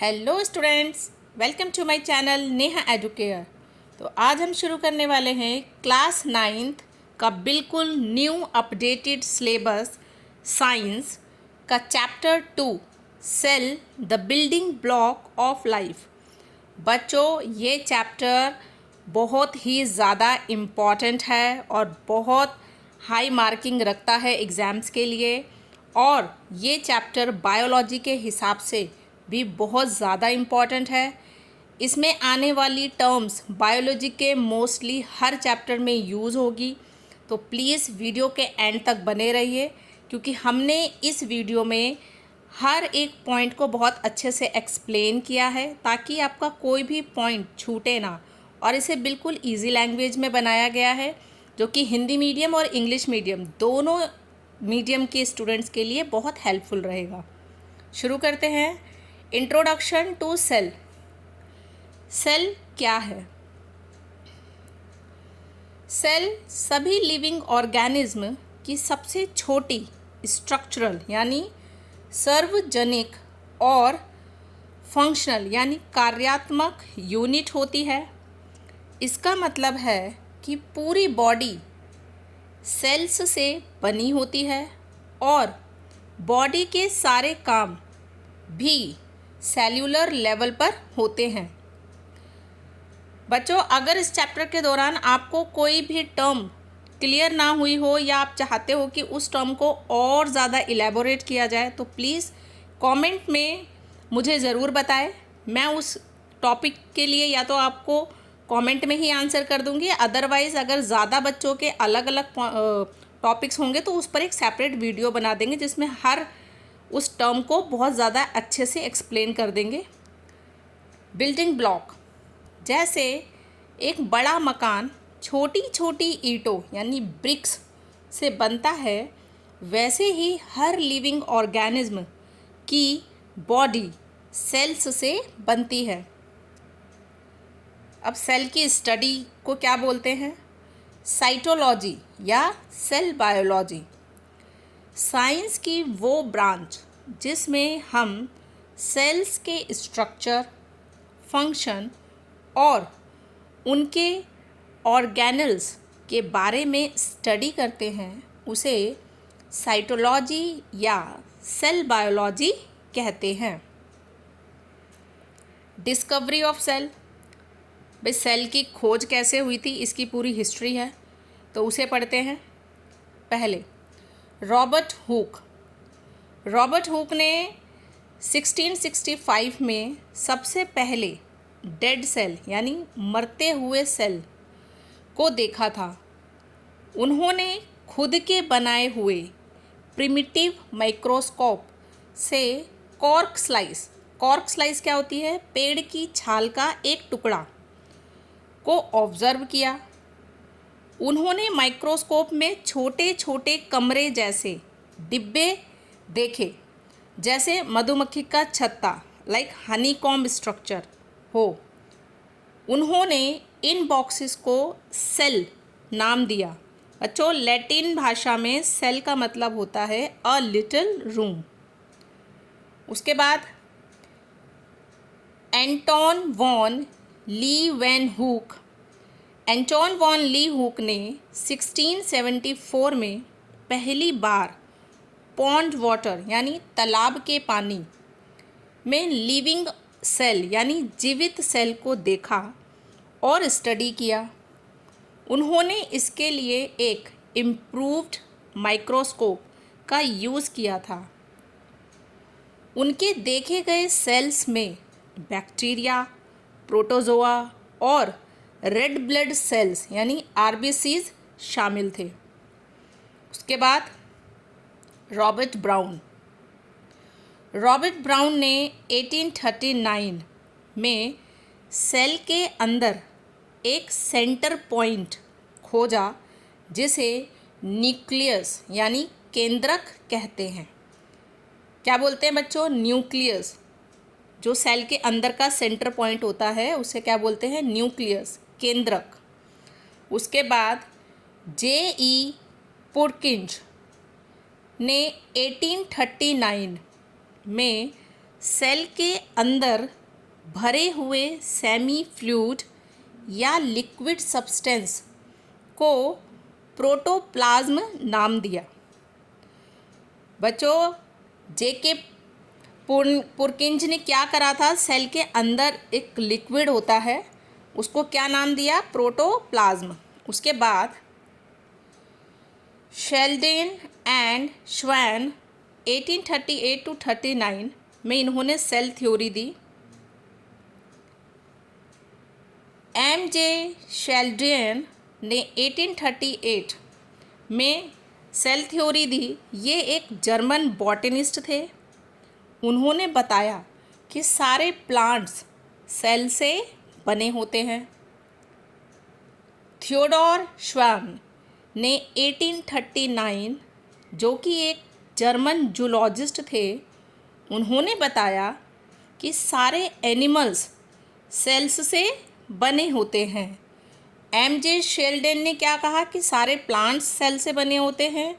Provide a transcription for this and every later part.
Hello students, welcome to my channel Neha Educare. तो आज हम शुरू करने वाले हैं क्लास 9th का बिल्कुल न्यू अपडेटेड सिलेबस साइंस का chapter 2 cell the building block of life. बच्चों, ये चैप्टर बहुत ही ज़्यादा इम्पॉर्टेंट है और बहुत हाई मार्किंग रखता है एग्ज़ाम्स के लिए। और ये चैप्टर बायोलॉजी के हिसाब से भी बहुत ज़्यादा इम्पॉर्टेंट है। इसमें आने वाली टर्म्स बायोलॉजी के मोस्टली हर चैप्टर में यूज़ होगी, तो प्लीज़ वीडियो के एंड तक बने रहिए, क्योंकि हमने इस वीडियो में हर एक पॉइंट को बहुत अच्छे से एक्सप्लेन किया है ताकि आपका कोई भी पॉइंट छूटे ना। और इसे बिल्कुल इजी लैंग्वेज में बनाया गया है, जो कि हिंदी मीडियम और इंग्लिश मीडियम दोनों मीडियम के स्टूडेंट्स के लिए बहुत हेल्पफुल रहेगा। शुरू करते हैं। Introduction to cell. सेल क्या है? सेल सभी लिविंग ऑर्गेनिज्म की सबसे छोटी स्ट्रक्चरल यानी सार्वजनिक और फंक्शनल यानी कार्यात्मक यूनिट होती है। इसका मतलब है कि पूरी बॉडी सेल्स से बनी होती है और बॉडी के सारे काम भी सेल्यूलर लेवल पर होते हैं। बच्चों, अगर इस चैप्टर के दौरान आपको कोई भी टर्म क्लियर ना हुई हो या आप चाहते हो कि उस टर्म को और ज़्यादा इलेबोरेट किया जाए, तो प्लीज़ कमेंट में मुझे ज़रूर बताएं। मैं उस टॉपिक के लिए या तो आपको कमेंट में ही आंसर कर दूंगी, अदरवाइज़ अगर ज़्यादा बच्चों के अलग अलग टॉपिक्स होंगे तो उस पर एक सेपरेट वीडियो बना देंगे जिसमें हर उस टर्म को बहुत ज़्यादा अच्छे से एक्सप्लेन कर देंगे। बिल्डिंग ब्लॉक, जैसे एक बड़ा मकान छोटी छोटी ईंटों यानी ब्रिक्स से बनता है, वैसे ही हर लिविंग ऑर्गेनिज्म की बॉडी सेल्स से बनती है। अब सेल की स्टडी को क्या बोलते हैं? साइटोलॉजी या सेल बायोलॉजी। साइंस की वो ब्रांच जिसमें हम सेल्स के स्ट्रक्चर, फंक्शन और उनके ऑर्गेनल्स के बारे में स्टडी करते हैं, उसे साइटोलॉजी या सेल बायोलॉजी कहते हैं। डिस्कवरी ऑफ सेल, भाई सेल की खोज कैसे हुई थी, इसकी पूरी हिस्ट्री है, तो उसे पढ़ते हैं। पहले रॉबर्ट हुक ने 1665 में सबसे पहले डेड सेल यानी मरते हुए सेल को देखा था। उन्होंने खुद के बनाए हुए प्रिमिटिव माइक्रोस्कोप से कॉर्क स्लाइस क्या होती है? पेड़ की छाल का एक टुकड़ा को ऑब्जर्व किया। उन्होंने माइक्रोस्कोप में छोटे छोटे कमरे जैसे डिब्बे देखे, जैसे मधुमक्खी का छत्ता, लाइक हनीकॉम्ब स्ट्रक्चर हो। उन्होंने इन बॉक्सेस को सेल नाम दिया। बच्चों, लैटिन भाषा में सेल का मतलब होता है अ लिटिल रूम। उसके बाद एंटोन वॉन ली हुक ने 1674 में पहली बार पॉन्ड वाटर यानी तालाब के पानी में लिविंग सेल यानी जीवित सेल को देखा और स्टडी किया। उन्होंने इसके लिए एक इम्प्रूव्ड माइक्रोस्कोप का यूज़ किया था। उनके देखे गए सेल्स में बैक्टीरिया, प्रोटोजोआ और रेड ब्लड सेल्स यानी आरबीसीज शामिल थे। उसके बाद रॉबर्ट ब्राउन ने 1839 में सेल के अंदर एक सेंटर पॉइंट खोजा जिसे न्यूक्लियस यानी केंद्रक कहते हैं। क्या बोलते हैं बच्चों? न्यूक्लियस। जो सेल के अंदर का सेंटर पॉइंट होता है उसे क्या बोलते हैं? न्यूक्लियस, केंद्रक। उसके बाद J.E. पुरकिंज ने 1839 में सेल के अंदर भरे हुए सेमी फ्लूइड या लिक्विड सब्सटेंस को प्रोटोप्लाज्म नाम दिया। बच्चों, जेके पुरकिंज ने क्या करा था, सेल के अंदर एक लिक्विड होता है, उसको क्या नाम दिया, प्रोटोप्लाज्म। उसके बाद शेल्डेन एंड श्वैन 1838 to 39 में इन्होंने सेल थ्योरी दी। एम.जे. शेल्डेन ने 1838 में सेल थ्योरी दी। ये एक जर्मन बॉटनिस्ट थे। उन्होंने बताया कि सारे प्लांट्स सेल से बने होते हैं। थियोडोर श्वान ने 1839, जो कि एक जर्मन जूलॉजिस्ट थे, उन्होंने बताया कि सारे एनिमल्स सेल्स से बने होते हैं। एम.जे. शेल्डेन ने क्या कहा कि सारे प्लांट्स सेल से बने होते हैं,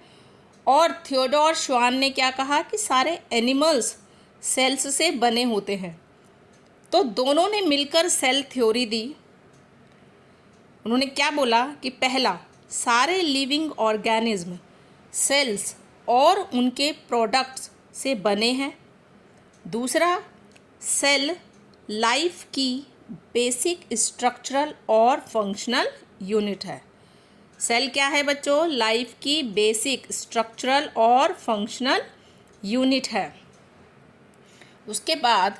और थियोडोर श्वान ने क्या कहा कि सारे एनिमल्स सेल्स से बने होते हैं। तो दोनों ने मिलकर सेल थ्योरी दी। उन्होंने क्या बोला कि पहला, सारे लिविंग ऑर्गेनिज्म सेल्स और उनके प्रोडक्ट्स से बने हैं। दूसरा, सेल लाइफ की बेसिक स्ट्रक्चरल और फंक्शनल यूनिट है। सेल क्या है बच्चों, लाइफ की बेसिक स्ट्रक्चरल और फंक्शनल यूनिट है। उसके बाद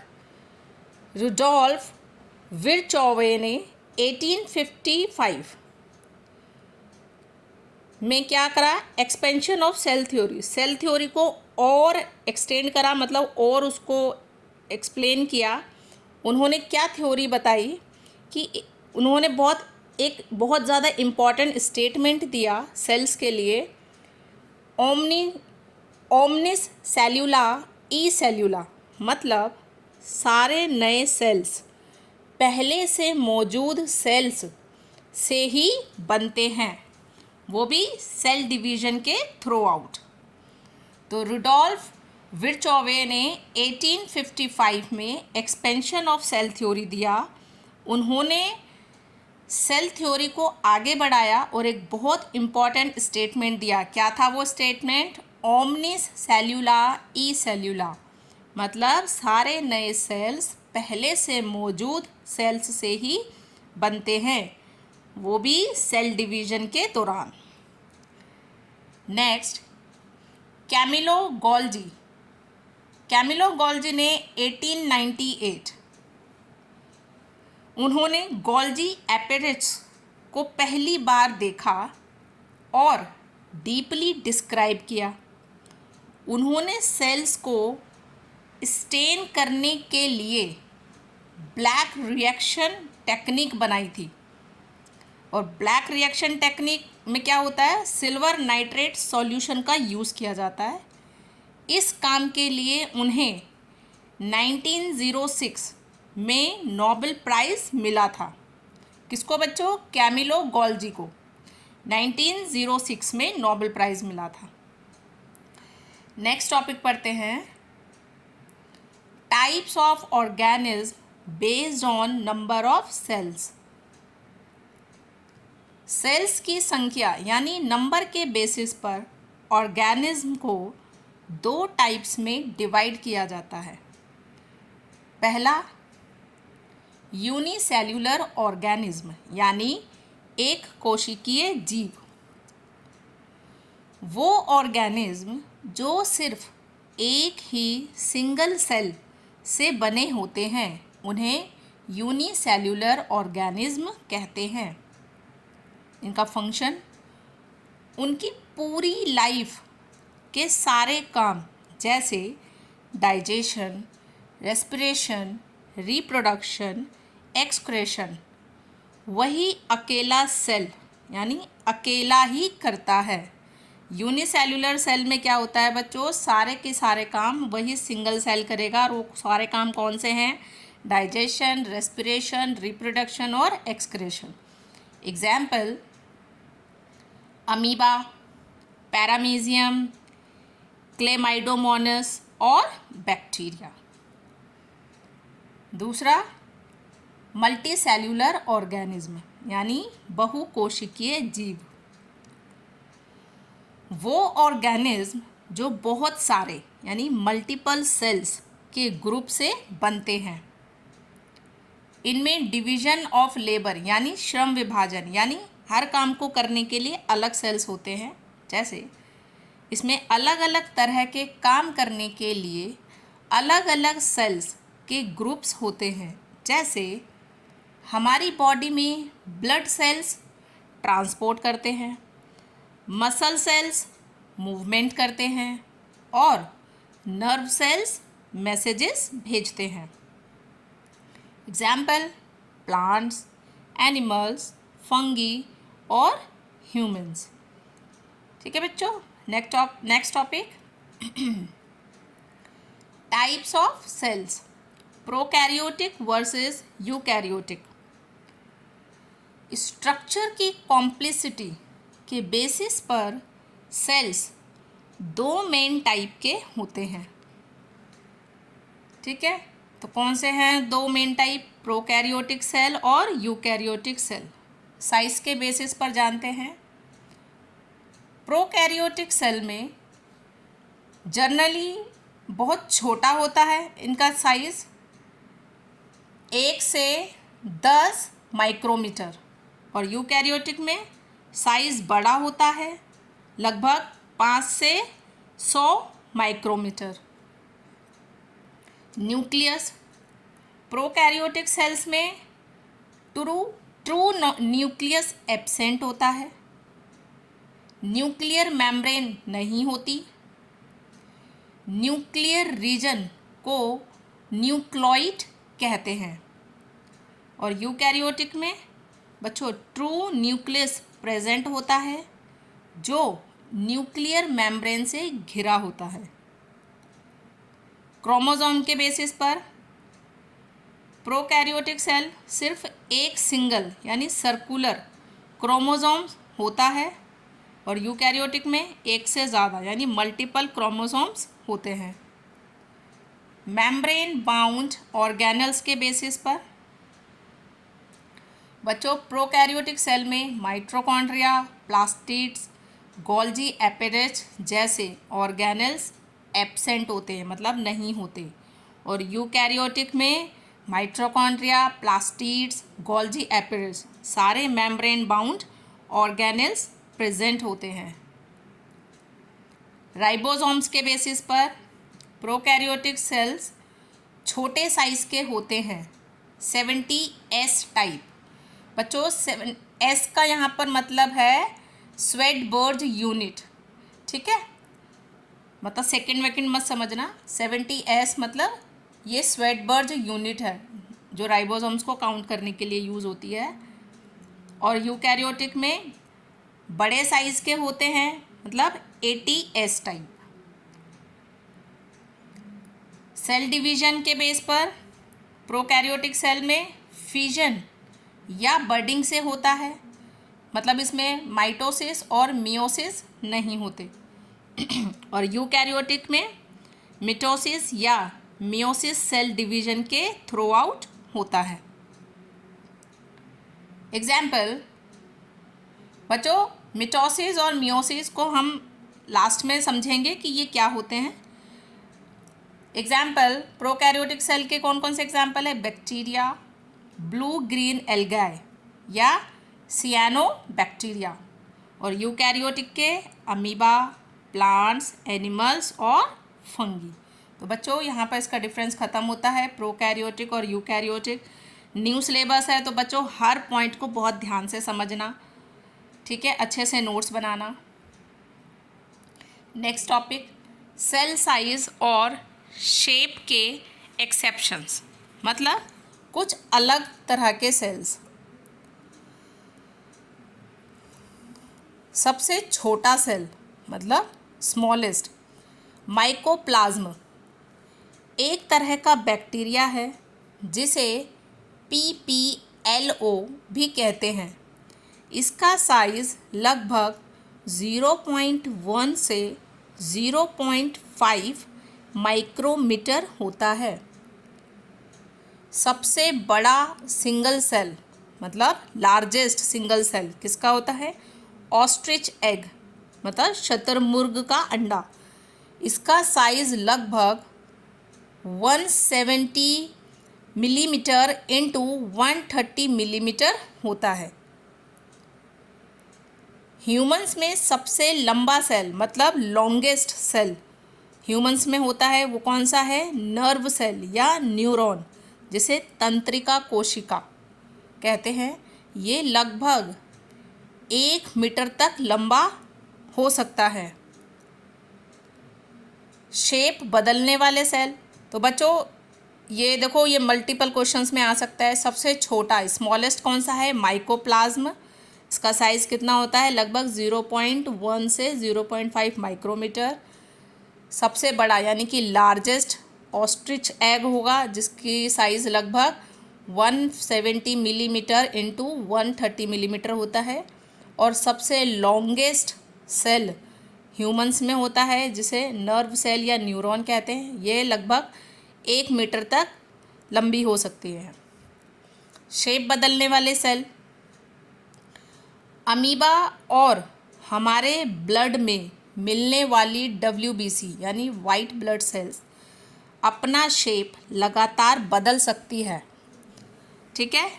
रुडोल्फ विर्चोवे ने 1855 में क्या करा, expansion of cell theory, cell theory को और एक्सटेंड करा, मतलब और उसको एक्सप्लेन किया। उन्होंने क्या थ्योरी बताई कि उन्होंने बहुत ज़्यादा इम्पॉर्टेंट स्टेटमेंट दिया सेल्स के लिए। ओमनिस सेल्यूला ई सेल्यूला, मतलब सारे नए सेल्स पहले से मौजूद सेल्स से ही बनते हैं, वो भी सेल डिवीजन के थ्रू आउट। तो रुडोल्फ विर्चोवे ने 1855 में एक्सपेंशन ऑफ सेल थ्योरी दिया। उन्होंने सेल थ्योरी को आगे बढ़ाया और एक बहुत इम्पॉर्टेंट स्टेटमेंट दिया। क्या था वो स्टेटमेंट, ओमनिस सेल्यूला ई सेल्यूला, मतलब सारे नए सेल्स पहले से मौजूद सेल्स से ही बनते हैं, वो भी सेल डिवीजन के दौरान। नेक्स्ट, कैमिलो गोल्जी ने 1898, उन्होंने गोल्जी एपेरेट्स को पहली बार देखा और डीपली डिस्क्राइब किया। उन्होंने सेल्स को स्टेन करने के लिए ब्लैक रिएक्शन टेक्निक बनाई थी। और ब्लैक रिएक्शन टेक्निक में क्या होता है, सिल्वर नाइट्रेट सॉल्यूशन का यूज़ किया जाता है। इस काम के लिए उन्हें 1906 में नोबेल प्राइज़ मिला था। किसको बच्चों, कैमिलो गोल्जी को 1906 में नोबेल प्राइज़ मिला था। नेक्स्ट टॉपिक पढ़ते हैं, types of organism based on number of cells. Cells की संख्या यानी नंबर के बेसिस पर ऑर्गेनिज्म को दो टाइप्स में डिवाइड किया जाता है। पहला, यूनिसेल्युलर ऑर्गेनिज्म यानी एक कोशिकीय जीव। वो ऑर्गेनिज्म जो सिर्फ एक ही सिंगल सेल से बने होते हैं उन्हें यूनिसेल्युलर ऑर्गेनिज्म कहते हैं। इनका फंक्शन, उनकी पूरी लाइफ के सारे काम जैसे डाइजेशन, रेस्पिरेशन, रिप्रोडक्शन, एक्सक्रेशन वही अकेला सेल यानी अकेला ही करता है। यूनिसेल्युलर सेल में क्या होता है बच्चों, सारे के सारे काम वही सिंगल सेल करेगा, और वो सारे काम कौन से हैं, डाइजेशन, रेस्पिरेशन, रिप्रोडक्शन और एक्सक्रेशन। एग्जाम्पल, अमीबा, पैरामीजियम, क्लेमाइडोमोनास और बैक्टीरिया। दूसरा मल्टी सेल्यूलर ऑर्गेनिज्म यानी बहुकोशिकीय जीव, वो ऑर्गेनिज्म जो बहुत सारे यानी मल्टीपल सेल्स के ग्रुप से बनते हैं। इनमें डिवीजन ऑफ लेबर यानी श्रम विभाजन यानी हर काम को करने के लिए अलग सेल्स होते हैं। जैसे इसमें अलग अलग तरह के काम करने के लिए अलग अलग सेल्स के ग्रुप्स होते हैं। जैसे हमारी बॉडी में ब्लड सेल्स ट्रांसपोर्ट करते हैं, मसल सेल्स मूवमेंट करते हैं और नर्व सेल्स मैसेजेस भेजते हैं। एग्जाम्पल प्लांट्स, एनिमल्स, फंगी और ह्यूमंस। ठीक है बच्चों, next topic types of cells, prokaryotic versus eukaryotic. Structure की कॉम्प्लेक्सिटी के बेसिस पर सेल्स दो मेन टाइप के होते हैं। ठीक है, तो कौन से हैं दो मेन टाइप, प्रोकैरियोटिक सेल और यूकैरियोटिक सेल। साइज के बेसिस पर जानते हैं। प्रोकैरियोटिक सेल में जनरली बहुत छोटा होता है इनका साइज, 1 से 10 माइक्रोमीटर, और यूकैरियोटिक में साइज बड़ा होता है, लगभग 5 से 100 माइक्रोमीटर। न्यूक्लियस, प्रोकैरियोटिक सेल्स में ट्रू न्यूक्लियस एब्सेंट होता है, न्यूक्लियर मेम्ब्रेन नहीं होती, न्यूक्लियर रीजन को न्यूक्लॉइड कहते हैं। और यूकैरियोटिक में बच्चों ट्रू न्यूक्लियस प्रेजेंट होता है जो न्यूक्लियर मेम्ब्रेन से घिरा होता है। क्रोमोसोम के बेसिस पर प्रोकैरियोटिक सेल सिर्फ एक सिंगल यानी सर्कुलर क्रोमोसोम होता है और यूकैरियोटिक में एक से ज़्यादा यानी मल्टीपल क्रोमोसोम्स होते हैं। मेम्ब्रेन बाउंड ऑर्गेनल्स के बेसिस पर बच्चों प्रोकैरियोटिक सेल में माइटोकॉन्ड्रिया, प्लास्टिड्स, गोल्जी एपेरेच जैसे ऑर्गेनल्स एब्सेंट होते हैं, मतलब नहीं होते। और यूकैरियोटिक में माइटोकॉन्ड्रिया, प्लास्टिड्स, गोल्जी एपेरेच सारे मेम्ब्रेन बाउंड ऑर्गेनल्स प्रेजेंट होते हैं। राइबोसोम्स के बेसिस पर प्रोकैरियोटिक सेल्स छोटे साइज के होते हैं, 70S टाइप। बच्चों 7S का यहाँ पर मतलब है स्वेटबर्ज यूनिट। ठीक है, मतलब सेकंड मत समझना, 70S मतलब ये स्वेटबर्ज यूनिट है जो राइबोसोम्स को काउंट करने के लिए यूज़ होती है। और यूकैरियोटिक में बड़े साइज के होते हैं, मतलब 80S टाइप। सेल डिवीजन के बेस पर प्रोकैरियोटिक सेल में फिजन या बर्डिंग से होता है, मतलब इसमें माइटोसिस और मियोसिस नहीं होते। और यूकैरियोटिक में मिटोसिस या मियोसिस सेल डिवीजन के थ्रू आउट होता है। एग्जाम्पल बच्चों मिटोसिस और मियोसिस को हम लास्ट में समझेंगे कि ये क्या होते हैं। एग्जाम्पल प्रोकैरियोटिक सेल के कौन कौन से एग्जाम्पल है, बैक्टीरिया, ब्लू ग्रीन एल्गाई या सियानो बैक्टीरिया। और यूकैरियोटिक के अमीबा, प्लांट्स, एनिमल्स और फंगी। तो बच्चों यहाँ पर इसका डिफरेंस ख़त्म होता है, प्रोकैरियोटिक और यूकैरियोटिक। न्यू सिलेबस है तो बच्चों हर पॉइंट को बहुत ध्यान से समझना, ठीक है, अच्छे से नोट्स बनाना। नेक्स्ट टॉपिक सेल साइज और शेप के एक्सेप्शंस, मतलब कुछ अलग तरह के सेल्स। सबसे छोटा सेल मतलब स्मॉलेस्ट माइकोप्लाज्म एक तरह का बैक्टीरिया है जिसे PPLO भी कहते हैं। इसका साइज़ लगभग 0.1 से 0.5 माइक्रोमीटर होता है। सबसे बड़ा सिंगल सेल मतलब लार्जेस्ट सिंगल सेल किसका होता है? ऑस्ट्रिच एग मतलब शतुरमुर्ग का अंडा। इसका साइज लगभग 170 मिलीमीटर इंटू 130 मिलीमीटर होता है। ह्यूमंस में सबसे लंबा सेल मतलब लॉन्गेस्ट सेल ह्यूमंस में होता है वो कौन सा है? नर्व सेल या न्यूरॉन, जिसे तंत्रिका कोशिका कहते हैं। ये लगभग 1 मीटर तक लंबा हो सकता है। शेप बदलने वाले सेल, तो बच्चों ये देखो, ये मल्टीपल क्वेश्चंस में आ सकता है। सबसे छोटा स्मॉलेस्ट कौन सा है? माइकोप्लाज्म। इसका साइज़ कितना होता है? लगभग 0.1 से 0.5 माइक्रोमीटर। सबसे बड़ा यानी कि लार्जेस्ट ऑस्ट्रिच एग होगा, जिसकी साइज़ लगभग 170 मिलीमीटर इंटू 130 मिलीमीटर होता है। और सबसे लॉन्गेस्ट सेल ह्यूमंस में होता है, जिसे नर्व सेल या न्यूरॉन कहते हैं। ये लगभग 1 मीटर तक लंबी हो सकती है। शेप बदलने वाले सेल, अमीबा और हमारे ब्लड में मिलने वाली WBC यानी वाइट ब्लड सेल्स अपना शेप लगातार बदल सकती है। ठीक है।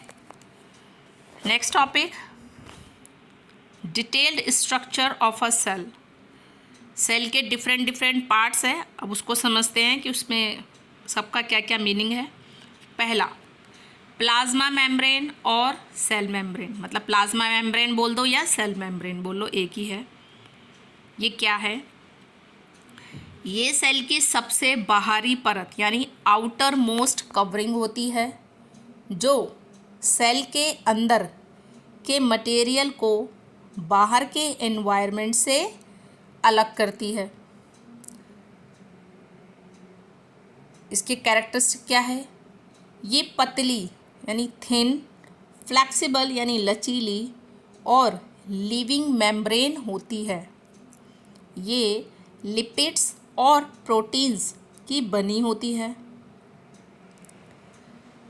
Next topic, detailed structure of a cell. Cell के डिफरेंट पार्ट्स हैं। अब उसको समझते हैं कि उसमें सबका क्या क्या मीनिंग है। पहला, प्लाज्मा मेम्ब्रेन और सेल मेम्ब्रेन, मतलब प्लाज्मा मेम्ब्रेन बोल दो या सेल मेम्ब्रेन बोल लो, एक ही है। ये क्या है? ये सेल की सबसे बाहरी परत यानी आउटर मोस्ट कवरिंग होती है, जो सेल के अंदर के मटेरियल को बाहर के एनवायरनमेंट से अलग करती है। इसके कैरेक्टरिस्टिक क्या है? ये पतली यानी थिन, फ्लेक्सिबल यानी लचीली और लिविंग मेम्ब्रेन होती है। ये लिपिड्स और प्रोटीन्स की बनी होती है।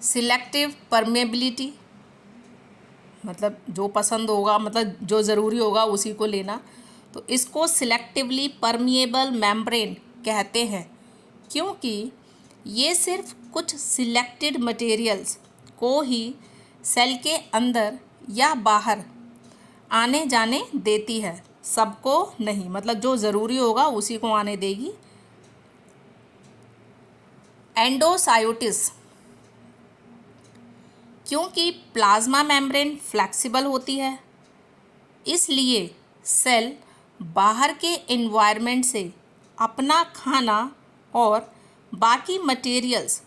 सिलेक्टिव परमेबिलिटी मतलब जो पसंद होगा, मतलब जो ज़रूरी होगा उसी को लेना, तो इसको सिलेक्टिवली परमिएबल मेम्ब्रेन कहते हैं, क्योंकि ये सिर्फ कुछ सिलेक्टेड मटेरियल्स को ही सेल के अंदर या बाहर आने जाने देती है, सबको नहीं, मतलब जो ज़रूरी होगा उसी को आने देगी। एंडोसाइटोसिस, क्योंकि प्लाज्मा मेम्ब्रेन फ्लेक्सिबल होती है, इसलिए सेल बाहर के एनवायरनमेंट से अपना खाना और बाकी मटेरियल्स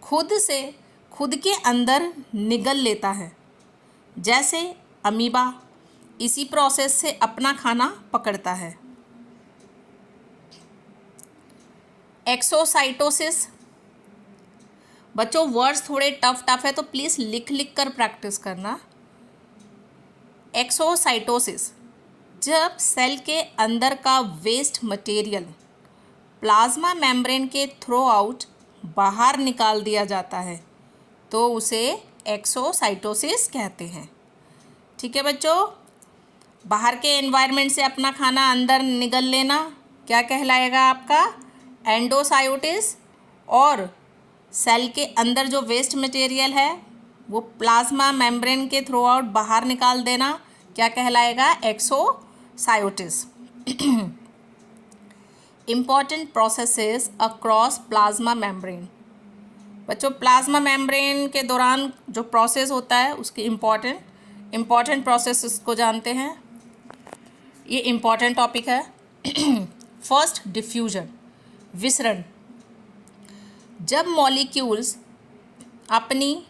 खुद के अंदर निगल लेता है। जैसे अमीबा इसी प्रोसेस से अपना खाना पकड़ता है। एक्सोसाइटोसिस, बच्चों वर्ड्स थोड़े टफ है तो प्लीज़ लिख कर प्रैक्टिस करना। एक्सोसाइटोसिस, जब सेल के अंदर का वेस्ट मटेरियल प्लाज्मा मेम्ब्रेन के थ्रू आउट बाहर निकाल दिया जाता है, तो उसे एक्सोसाइटोसिस कहते हैं। ठीक है बच्चों, बाहर के एनवायरनमेंट से अपना खाना अंदर निगल लेना क्या कहलाएगा आपका? एंडोसाइटोसिस। और सेल के अंदर जो वेस्ट मटेरियल है वो प्लाज्मा मेम्ब्रेन के थ्रू आउट बाहर निकाल देना क्या कहलाएगा? Exocytosis. Important processes across plasma membrane, बच्चों प्लाज्मा मेम्ब्रेन के दौरान जो प्रोसेस होता है उसकी इम्पॉर्टेंट प्रोसेसेस को जानते हैं। ये इम्पॉर्टेंट टॉपिक है। फर्स्ट, डिफ्यूजन, विसरण। जब मॉलिक्यूल्स अपनी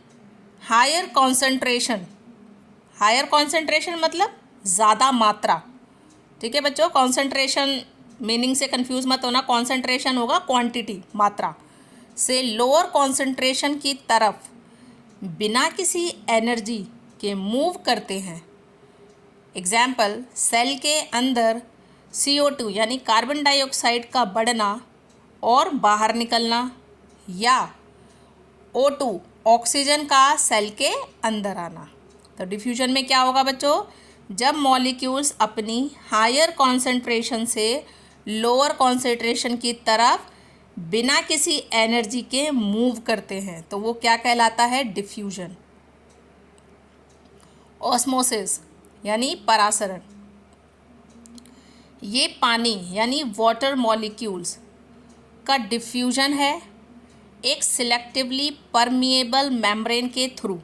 हायर कॉन्सेंट्रेशन मतलब ज़्यादा मात्रा, ठीक है बच्चों, कॉन्सेंट्रेशन मीनिंग से कंफ्यूज मत होना, कॉन्सेंट्रेशन होगा क्वांटिटी, मात्रा, से लोअर कॉन्सेंट्रेशन की तरफ बिना किसी एनर्जी के मूव करते हैं। एग्जाम्पल, सेल के अंदर CO2 यानी कार्बन डाइऑक्साइड का बढ़ना और बाहर निकलना, या O2 ऑक्सीजन का सेल के अंदर आना। तो डिफ्यूजन में क्या होगा बच्चों, जब मॉलिक्यूल्स अपनी हायर कॉन्सेंट्रेशन से लोअर कॉन्सेंट्रेशन की तरफ बिना किसी एनर्जी के मूव करते हैं तो वो क्या कहलाता है, डिफ्यूजन। ऑस्मोसिस यानी परासरण, ये पानी यानी वाटर मॉलिक्यूल्स का डिफ्यूजन है एक सिलेक्टिवली परमिएबल मेम्ब्रेन के थ्रू।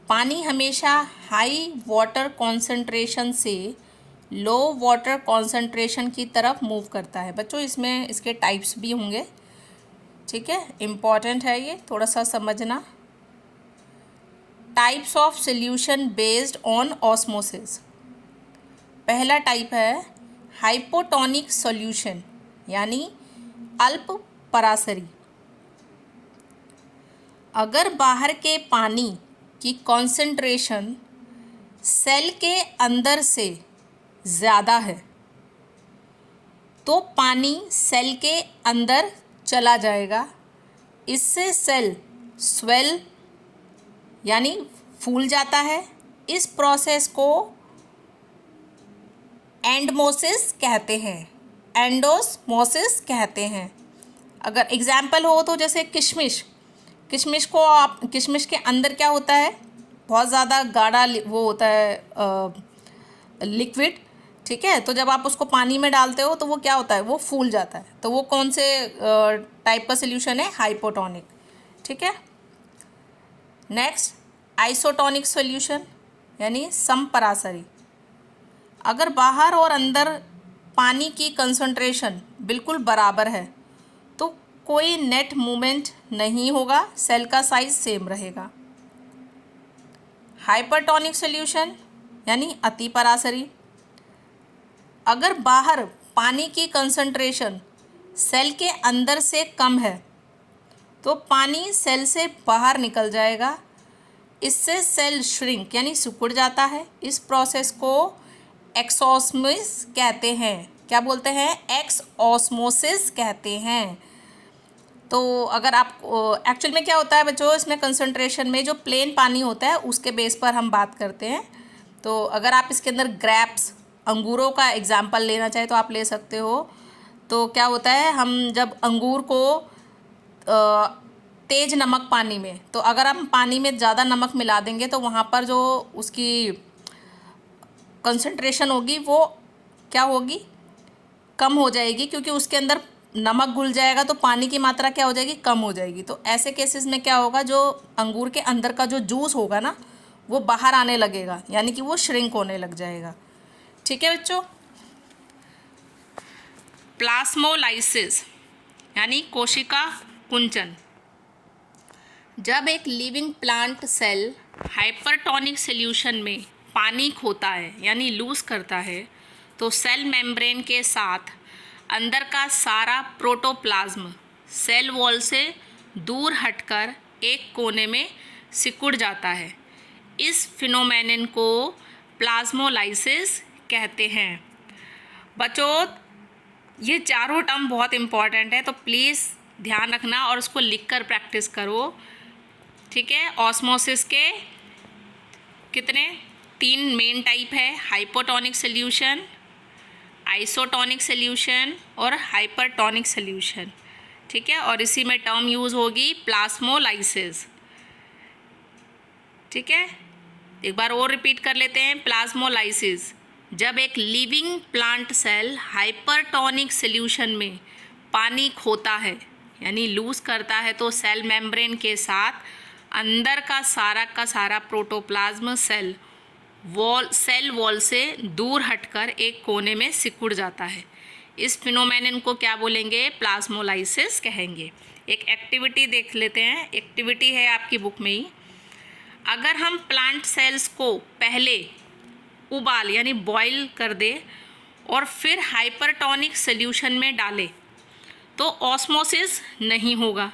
पानी हमेशा हाई वाटर कॉन्सेंट्रेशन से लो वाटर कॉन्सेंट्रेशन की तरफ मूव करता है। बच्चों इसमें इसके टाइप्स भी होंगे, ठीक है, इम्पॉर्टेंट है ये थोड़ा सा समझना। Types of solution based on osmosis. पहला टाइप है हाइपोटोनिक सॉल्यूशन यानी अल्प परासरी। अगर बाहर के पानी की कॉन्सेंट्रेशन सेल के अंदर से ज़्यादा है तो पानी सेल के अंदर चला जाएगा, इससे सेल स्वेल यानी फूल जाता है। इस प्रोसेस को एंडमोसिस कहते हैं, एंडोस्मोसिस कहते हैं। अगर एग्जाम्पल हो तो जैसे किशमिश, किशमिश को आप, किशमिश के अंदर क्या होता है, बहुत ज़्यादा गाढ़ा वो होता है लिक्विड, ठीक है। तो जब आप उसको पानी में डालते हो तो वो क्या होता है, वो फूल जाता है। तो वो कौन से टाइप का सॉल्यूशन है, हाइपोटोनिक, ठीक है। नेक्स्ट आइसोटोनिक सॉल्यूशन यानी समपरासरी। अगर बाहर और अंदर पानी की कंसंट्रेशन बिल्कुल बराबर है तो कोई नेट मूवमेंट नहीं होगा, सेल का साइज सेम रहेगा। हाइपरटोनिक सॉल्यूशन यानी अति परासरी। अगर बाहर पानी की कंसंट्रेशन सेल के अंदर से कम है तो पानी सेल से बाहर निकल जाएगा, इससे सेल श्रिंक यानी सिकुड़ जाता है। इस प्रोसेस को एक्सऑस्मोसिस कहते हैं। क्या बोलते हैं, एक्सऑस्मोसिस कहते हैं। तो अगर आप एक्चुअल में क्या होता है बच्चों, इसमें कंसंट्रेशन में जो प्लेन पानी होता है उसके बेस पर हम बात करते हैं। तो अगर आप इसके अंदर ग्रेप्स, अंगूरों का एग्जाम्पल लेना चाहे तो आप ले सकते हो। तो क्या होता है, हम जब अंगूर को तेज़ नमक पानी में, तो अगर हम पानी में ज़्यादा नमक मिला देंगे तो वहाँ पर जो उसकी कंसंट्रेशन होगी वो क्या होगी, कम हो जाएगी, क्योंकि उसके अंदर नमक घुल जाएगा तो पानी की मात्रा क्या हो जाएगी, कम हो जाएगी। तो ऐसे केसेस में क्या होगा, जो अंगूर के अंदर का जो जूस होगा ना वो बाहर आने लगेगा, यानी कि वो श्रिंक होने लग जाएगा, ठीक है बच्चों। प्लाज्मोलाइसिस यानी कोशिका कुंचन। जब एक living plant cell hypertonic solution में पानी खोता है यानी लूज करता है तो सेल मेम्ब्रेन के साथ अंदर का सारा प्रोटोप्लाज्म सेल वॉल से दूर हटकर एक कोने में सिकुड़ जाता है। इस फिनोमेनन को प्लाज्मोलाइसिस कहते हैं। बच्चों ये चारों टर्म बहुत इम्पॉर्टेंट है, तो प्लीज़ ध्यान रखना और उसको लिखकर प्रैक्टिस करो, ठीक है। ऑस्मोसिस के कितने, 3 मेन टाइप है, हाइपोटोनिक सॉल्यूशन, आइसोटोनिक सॉल्यूशन और हाइपरटोनिक सॉल्यूशन, ठीक है। और इसी में टर्म यूज़ होगी प्लाज्मोलाइसिस, ठीक है। एक बार और रिपीट कर लेते हैं, प्लाज्मोलाइसिस जब एक living plant cell hypertonic solution में पानी खोता है यानी लूज करता है तो सेल मेम्ब्रेन के साथ अंदर का सारा प्रोटोप्लाज्म सेल वॉल से दूर हटकर एक कोने में सिकुड़ जाता है। इस फिनोमेनन को क्या बोलेंगे, प्लाज्मोलाइसिस कहेंगे। एक एक्टिविटी देख लेते हैं, एक्टिविटी है आपकी बुक में ही। अगर हम प्लांट सेल्स को पहले उबाल यानी बॉईल कर दे और फिर हाइपरटोनिक सॉल्यूशन में डालें तो ऑस्मोसिस नहीं होगा।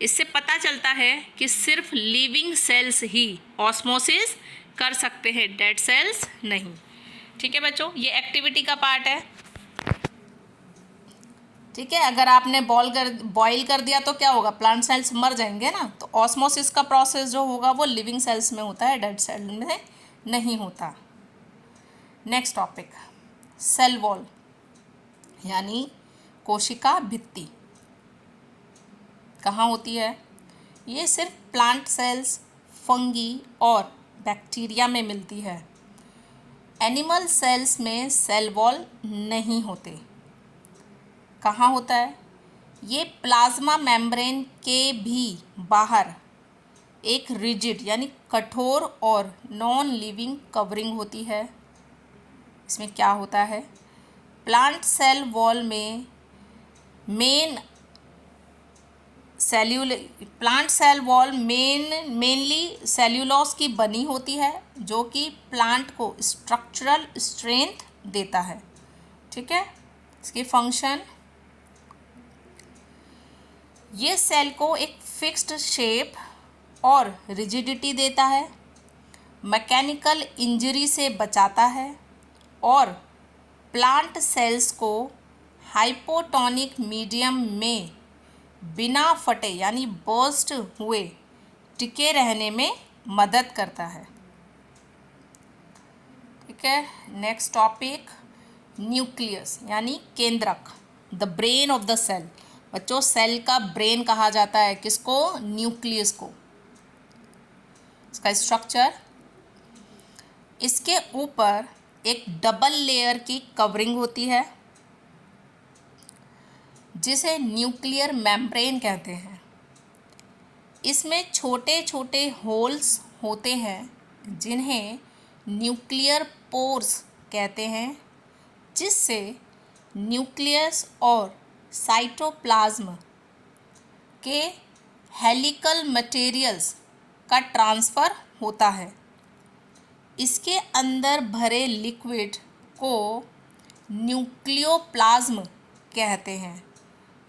इससे पता चलता है कि सिर्फ लिविंग सेल्स ही ऑस्मोसिस कर सकते हैं, डेड सेल्स नहीं, ठीक है बच्चों। ये एक्टिविटी का पार्ट है, ठीक है, अगर आपने बॉईल कर दिया तो क्या होगा, प्लांट सेल्स मर जाएंगे ना। तो ऑस्मोसिस का प्रोसेस जो होगा वो लिविंग सेल्स में होता है, डेड सेल में नहीं होता। नेक्स्ट टॉपिक, सेल वॉल यानी कोशिका भित्ति कहाँ होती है? ये सिर्फ प्लांट सेल्स, फंगी और बैक्टीरिया में मिलती है। एनिमल सेल्स में सेल वॉल नहीं होते। कहाँ होता है? ये प्लाज्मा मेम्ब्रेन के भी बाहर एक रिजिड यानी कठोर और नॉन लिविंग कवरिंग होती है। इसमें क्या होता है, प्लांट सेल वॉल में plant cell wall mainly cellulose की बनी होती है, जो कि प्लांट को स्ट्रक्चरल स्ट्रेंथ देता है। ठीक है, इसकी फंक्शन, ये सेल को एक फिक्स्ड शेप और रिजिडिटी देता है, मैकेनिकल इंजरी से बचाता है और प्लांट सेल्स को हाइपोटोनिक मीडियम में बिना फटे यानी बर्स्ट हुए टिके रहने में मदद करता है। ठीक है, नेक्स्ट टॉपिक, न्यूक्लियस यानी केंद्रक, the brain of the cell. बच्चों, सेल का ब्रेन कहा जाता है किसको? न्यूक्लियस को। इसका स्ट्रक्चर, इसके ऊपर एक डबल लेयर की कवरिंग होती है जिसे न्यूक्लियर मेम्ब्रेन कहते हैं। इसमें छोटे छोटे होल्स होते हैं जिन्हें न्यूक्लियर पोर्स कहते हैं, जिससे न्यूक्लियस और साइटोप्लाज्म के हेलिकल मटेरियल्स का ट्रांसफ़र होता है। इसके अंदर भरे लिक्विड को न्यूक्लियोप्लाज्म कहते हैं।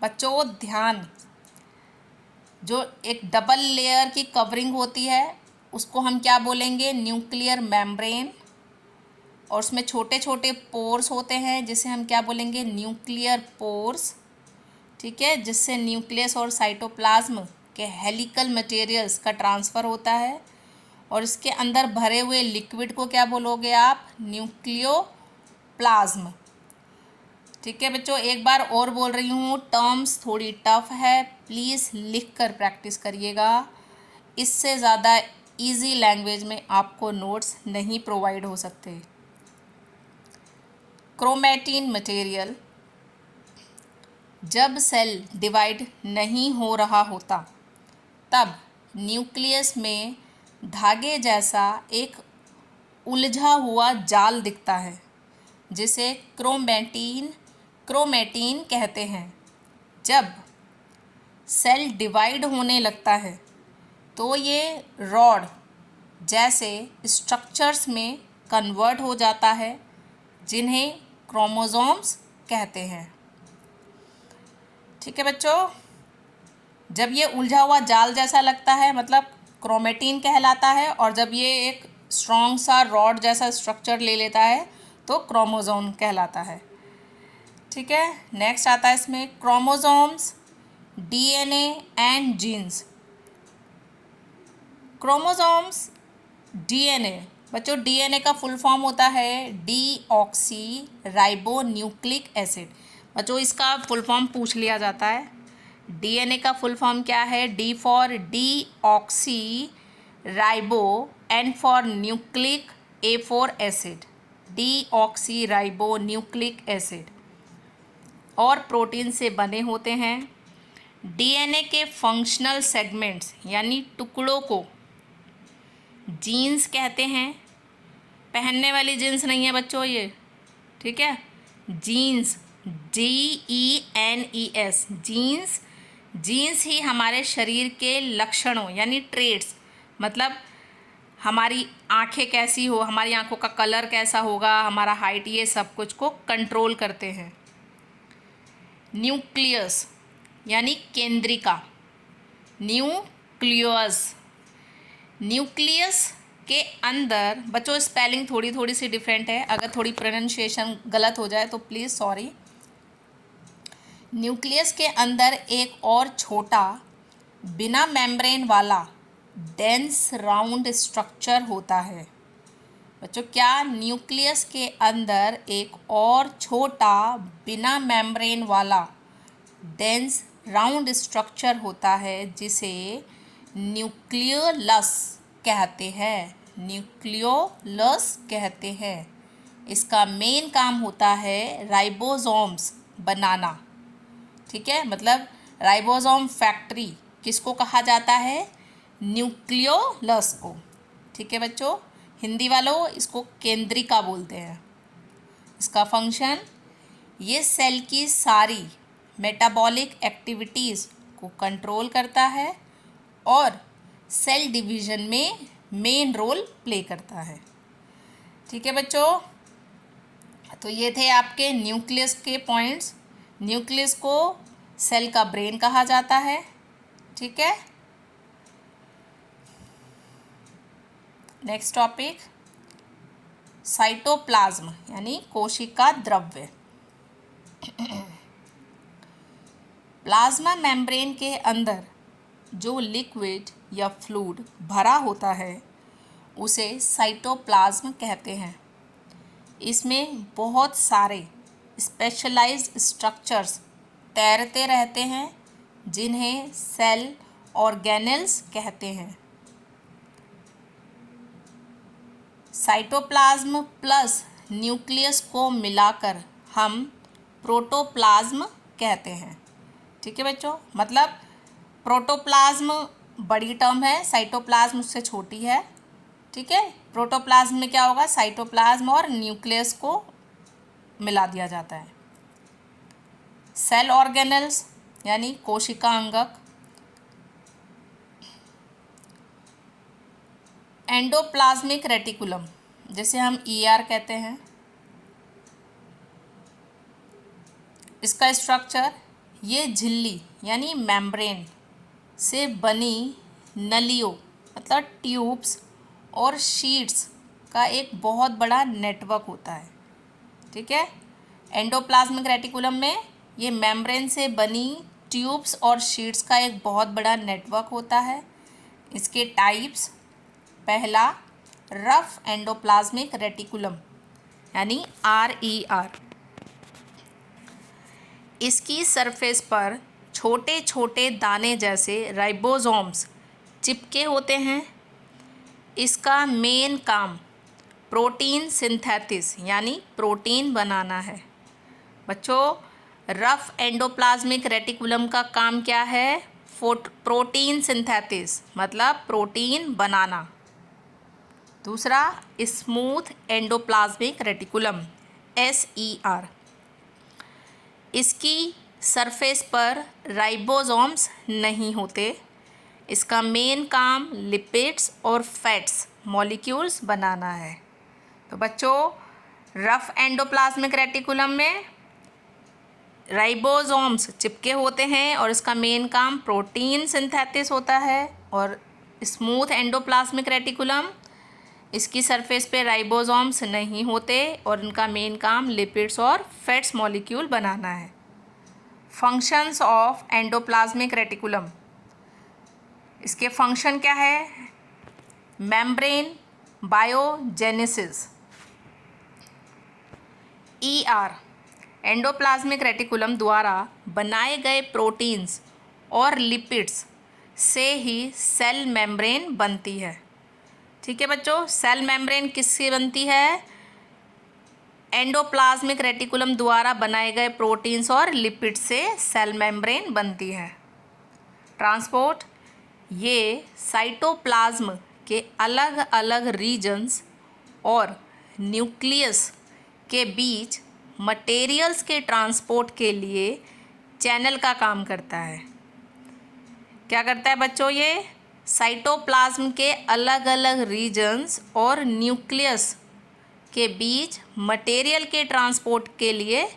बच्चों ध्यान, जो एक डबल लेयर की कवरिंग होती है उसको हम क्या बोलेंगे? Nuclear membrane. और उसमें छोटे छोटे पोर्स होते हैं जिसे हम क्या बोलेंगे? Nuclear pores. ठीक है, जिससे न्यूक्लियस और साइटोप्लाज्म के हेलिकल मटेरियल्स का ट्रांसफ़र होता है। और इसके अंदर भरे हुए लिक्विड को क्या बोलोगे आप? न्यूक्लियोप्लाज्म। ठीक है बच्चों, एक बार और बोल रही हूँ, टर्म्स थोड़ी टफ है, प्लीज़ लिख कर प्रैक्टिस करिएगा। इससे ज़्यादा इजी लैंग्वेज में आपको नोट्स नहीं प्रोवाइड हो सकते। क्रोमैटिन मटेरियल, जब सेल डिवाइड नहीं हो रहा होता तब न्यूक्लियस में धागे जैसा एक उलझा हुआ जाल दिखता है जिसे क्रोमैटिन कहते हैं। जब सेल डिवाइड होने लगता है तो ये रॉड जैसे स्ट्रक्चर्स में कन्वर्ट हो जाता है, जिन्हें क्रोमोसोम्स कहते हैं। ठीक है बच्चों, जब ये उलझा हुआ जाल जैसा लगता है मतलब क्रोमैटिन कहलाता है, और जब ये एक स्ट्रॉन्ग सा रॉड जैसा स्ट्रक्चर ले लेता है तो क्रोमोसोम कहलाता है। ठीक है, नेक्स्ट आता है इसमें chromosomes, DNA and genes. Chromosomes, DNA, बच्चों डीएनए का फुल फॉर्म होता है डीऑक्सी राइबो न्यूक्लिक एसिड। बच्चों इसका फुल फॉर्म पूछ लिया जाता है। डीएनए का फुल फॉर्म क्या है? D for deoxyribo, N for nucleic, A for acid, deoxyribonucleic acid. और प्रोटीन से बने होते हैं। डीएनए के फंक्शनल सेगमेंट्स यानी टुकड़ों को जीन्स कहते हैं। पहनने वाली जीन्स नहीं है बच्चों ये, ठीक है, जीन्स, GENES, जीन्स। जीन्स ही हमारे शरीर के लक्षणों यानी ट्रेट्स, मतलब हमारी आँखें कैसी हो, हमारी आँखों का कलर कैसा होगा, हमारा हाइट, ये सब कुछ को कंट्रोल करते हैं। न्यूक्लियस यानी केंद्रिका, न्यूक्लियस। न्यूक्लियस के अंदर, बच्चों स्पेलिंग थोड़ी सी डिफरेंट है, अगर थोड़ी प्रोनाउंसिएशन गलत हो जाए तो प्लीज़ सॉरी। न्यूक्लियस के अंदर एक और छोटा बिना मेम्ब्रेन वाला डेंस राउंड स्ट्रक्चर होता है। बच्चों, क्या न्यूक्लियस के अंदर एक और छोटा बिना मेम्ब्रेन वाला डेंस राउंड स्ट्रक्चर होता है जिसे न्यूक्लियोलस कहते हैं। न्यूक्लियोलस कहते हैं। इसका मेन काम होता है राइबोसोम्स बनाना। ठीक है, मतलब राइबोसोम फैक्ट्री किसको कहा जाता है? न्यूक्लियोलस को। ठीक है बच्चों, हिंदी वालों इसको केंद्रिका बोलते हैं। इसका फंक्शन, ये सेल की सारी मेटाबॉलिक एक्टिविटीज़ को कंट्रोल करता है और सेल डिवीज़न में मेन रोल प्ले करता है। ठीक है बच्चों, तो ये थे आपके न्यूक्लियस के पॉइंट्स। न्यूक्लियस को सेल का ब्रेन कहा जाता है। ठीक है, नेक्स्ट टॉपिक, साइटोप्लाज्म यानी कोशिका द्रव्य। प्लाज्मा मेम्ब्रेन के अंदर जो लिक्विड या फ्लूइड भरा होता है उसे साइटोप्लाज्म कहते हैं। इसमें बहुत सारे स्पेशलाइज्ड स्ट्रक्चर्स तैरते रहते हैं जिन्हें सेल ऑर्गेनेल्स कहते हैं। साइटोप्लाज्म प्लस न्यूक्लियस को मिलाकर हम प्रोटोप्लाज्म कहते हैं। ठीक है बच्चों, मतलब प्रोटोप्लाज्म बड़ी टर्म है, साइटोप्लाज्म उससे छोटी है। ठीक है, प्रोटोप्लाज्म में क्या होगा? साइटोप्लाज्म और न्यूक्लियस को मिला दिया जाता है। सेल ऑर्गेनेल्स यानी कोशिका अंगक। एंडोप्लाज्मिक रेटिकुलम जिसे हम ER कहते हैं, इसका स्ट्रक्चर, ये झिल्ली यानी मेम्ब्रेन से बनी नलियों मतलब ट्यूब्स और शीट्स का एक बहुत बड़ा नेटवर्क होता है। ठीक है, एंडोप्लाज्मिक रेटिकुलम में ये मेम्ब्रेन से बनी ट्यूब्स और शीट्स का एक बहुत बड़ा नेटवर्क होता है। इसके टाइप्स, पहला रफ एंडोप्लाज्मिक रेटिकुलम यानी RER। इसकी सरफेस पर छोटे छोटे दाने जैसे राइबोसोम्स चिपके होते हैं। इसका मेन काम प्रोटीन सिंथेसिस यानी प्रोटीन बनाना है। बच्चों, रफ एंडोप्लाज्मिक रेटिकुलम का काम क्या है? प्रोटीन सिंथेसिस मतलब प्रोटीन बनाना। दूसरा, स्मूथ एंडोप्लाज्मिक रेटिकुलम SER। इसकी सरफेस पर राइबोसोम्स नहीं होते। इसका मेन काम लिपिड्स और फैट्स मॉलिक्यूल्स बनाना है। तो बच्चों, रफ एंडोप्लाज्मिक रेटिकुलम में राइबोसोम्स चिपके होते हैं और इसका मेन काम प्रोटीन सिंथेसिस होता है। और स्मूथ एंडोप्लाज्मिक रेटिकुलम, इसकी सरफेस पे राइबोसोम्स नहीं होते और इनका मेन काम लिपिड्स और फैट्स मॉलिक्यूल बनाना है। फंक्शंस ऑफ एंडोप्लाज्मिक रेटिकुलम, इसके फंक्शन क्या है? Membrane biogenesis. ER endoplasmic reticulum द्वारा बनाए गए प्रोटीन्स और लिपिड्स से ही सेल मेम्ब्रेन बनती है। ठीक है बच्चों, सेल मेम्ब्रेन किससे बनती है? एंडोप्लाज्मिक रेटिकुलम द्वारा बनाए गए प्रोटीन्स और लिपिड से सेल मेम्ब्रेन बनती है। ट्रांसपोर्ट, ये साइटोप्लाज्म के अलग अलग रीजन्स और न्यूक्लियस के बीच मटेरियल्स के ट्रांसपोर्ट के लिए चैनल का काम करता है। क्या करता है बच्चों? ये साइटोप्लाज्म के अलग अलग रीजन्स और न्यूक्लियस के बीच मटेरियल के ट्रांसपोर्ट के लिए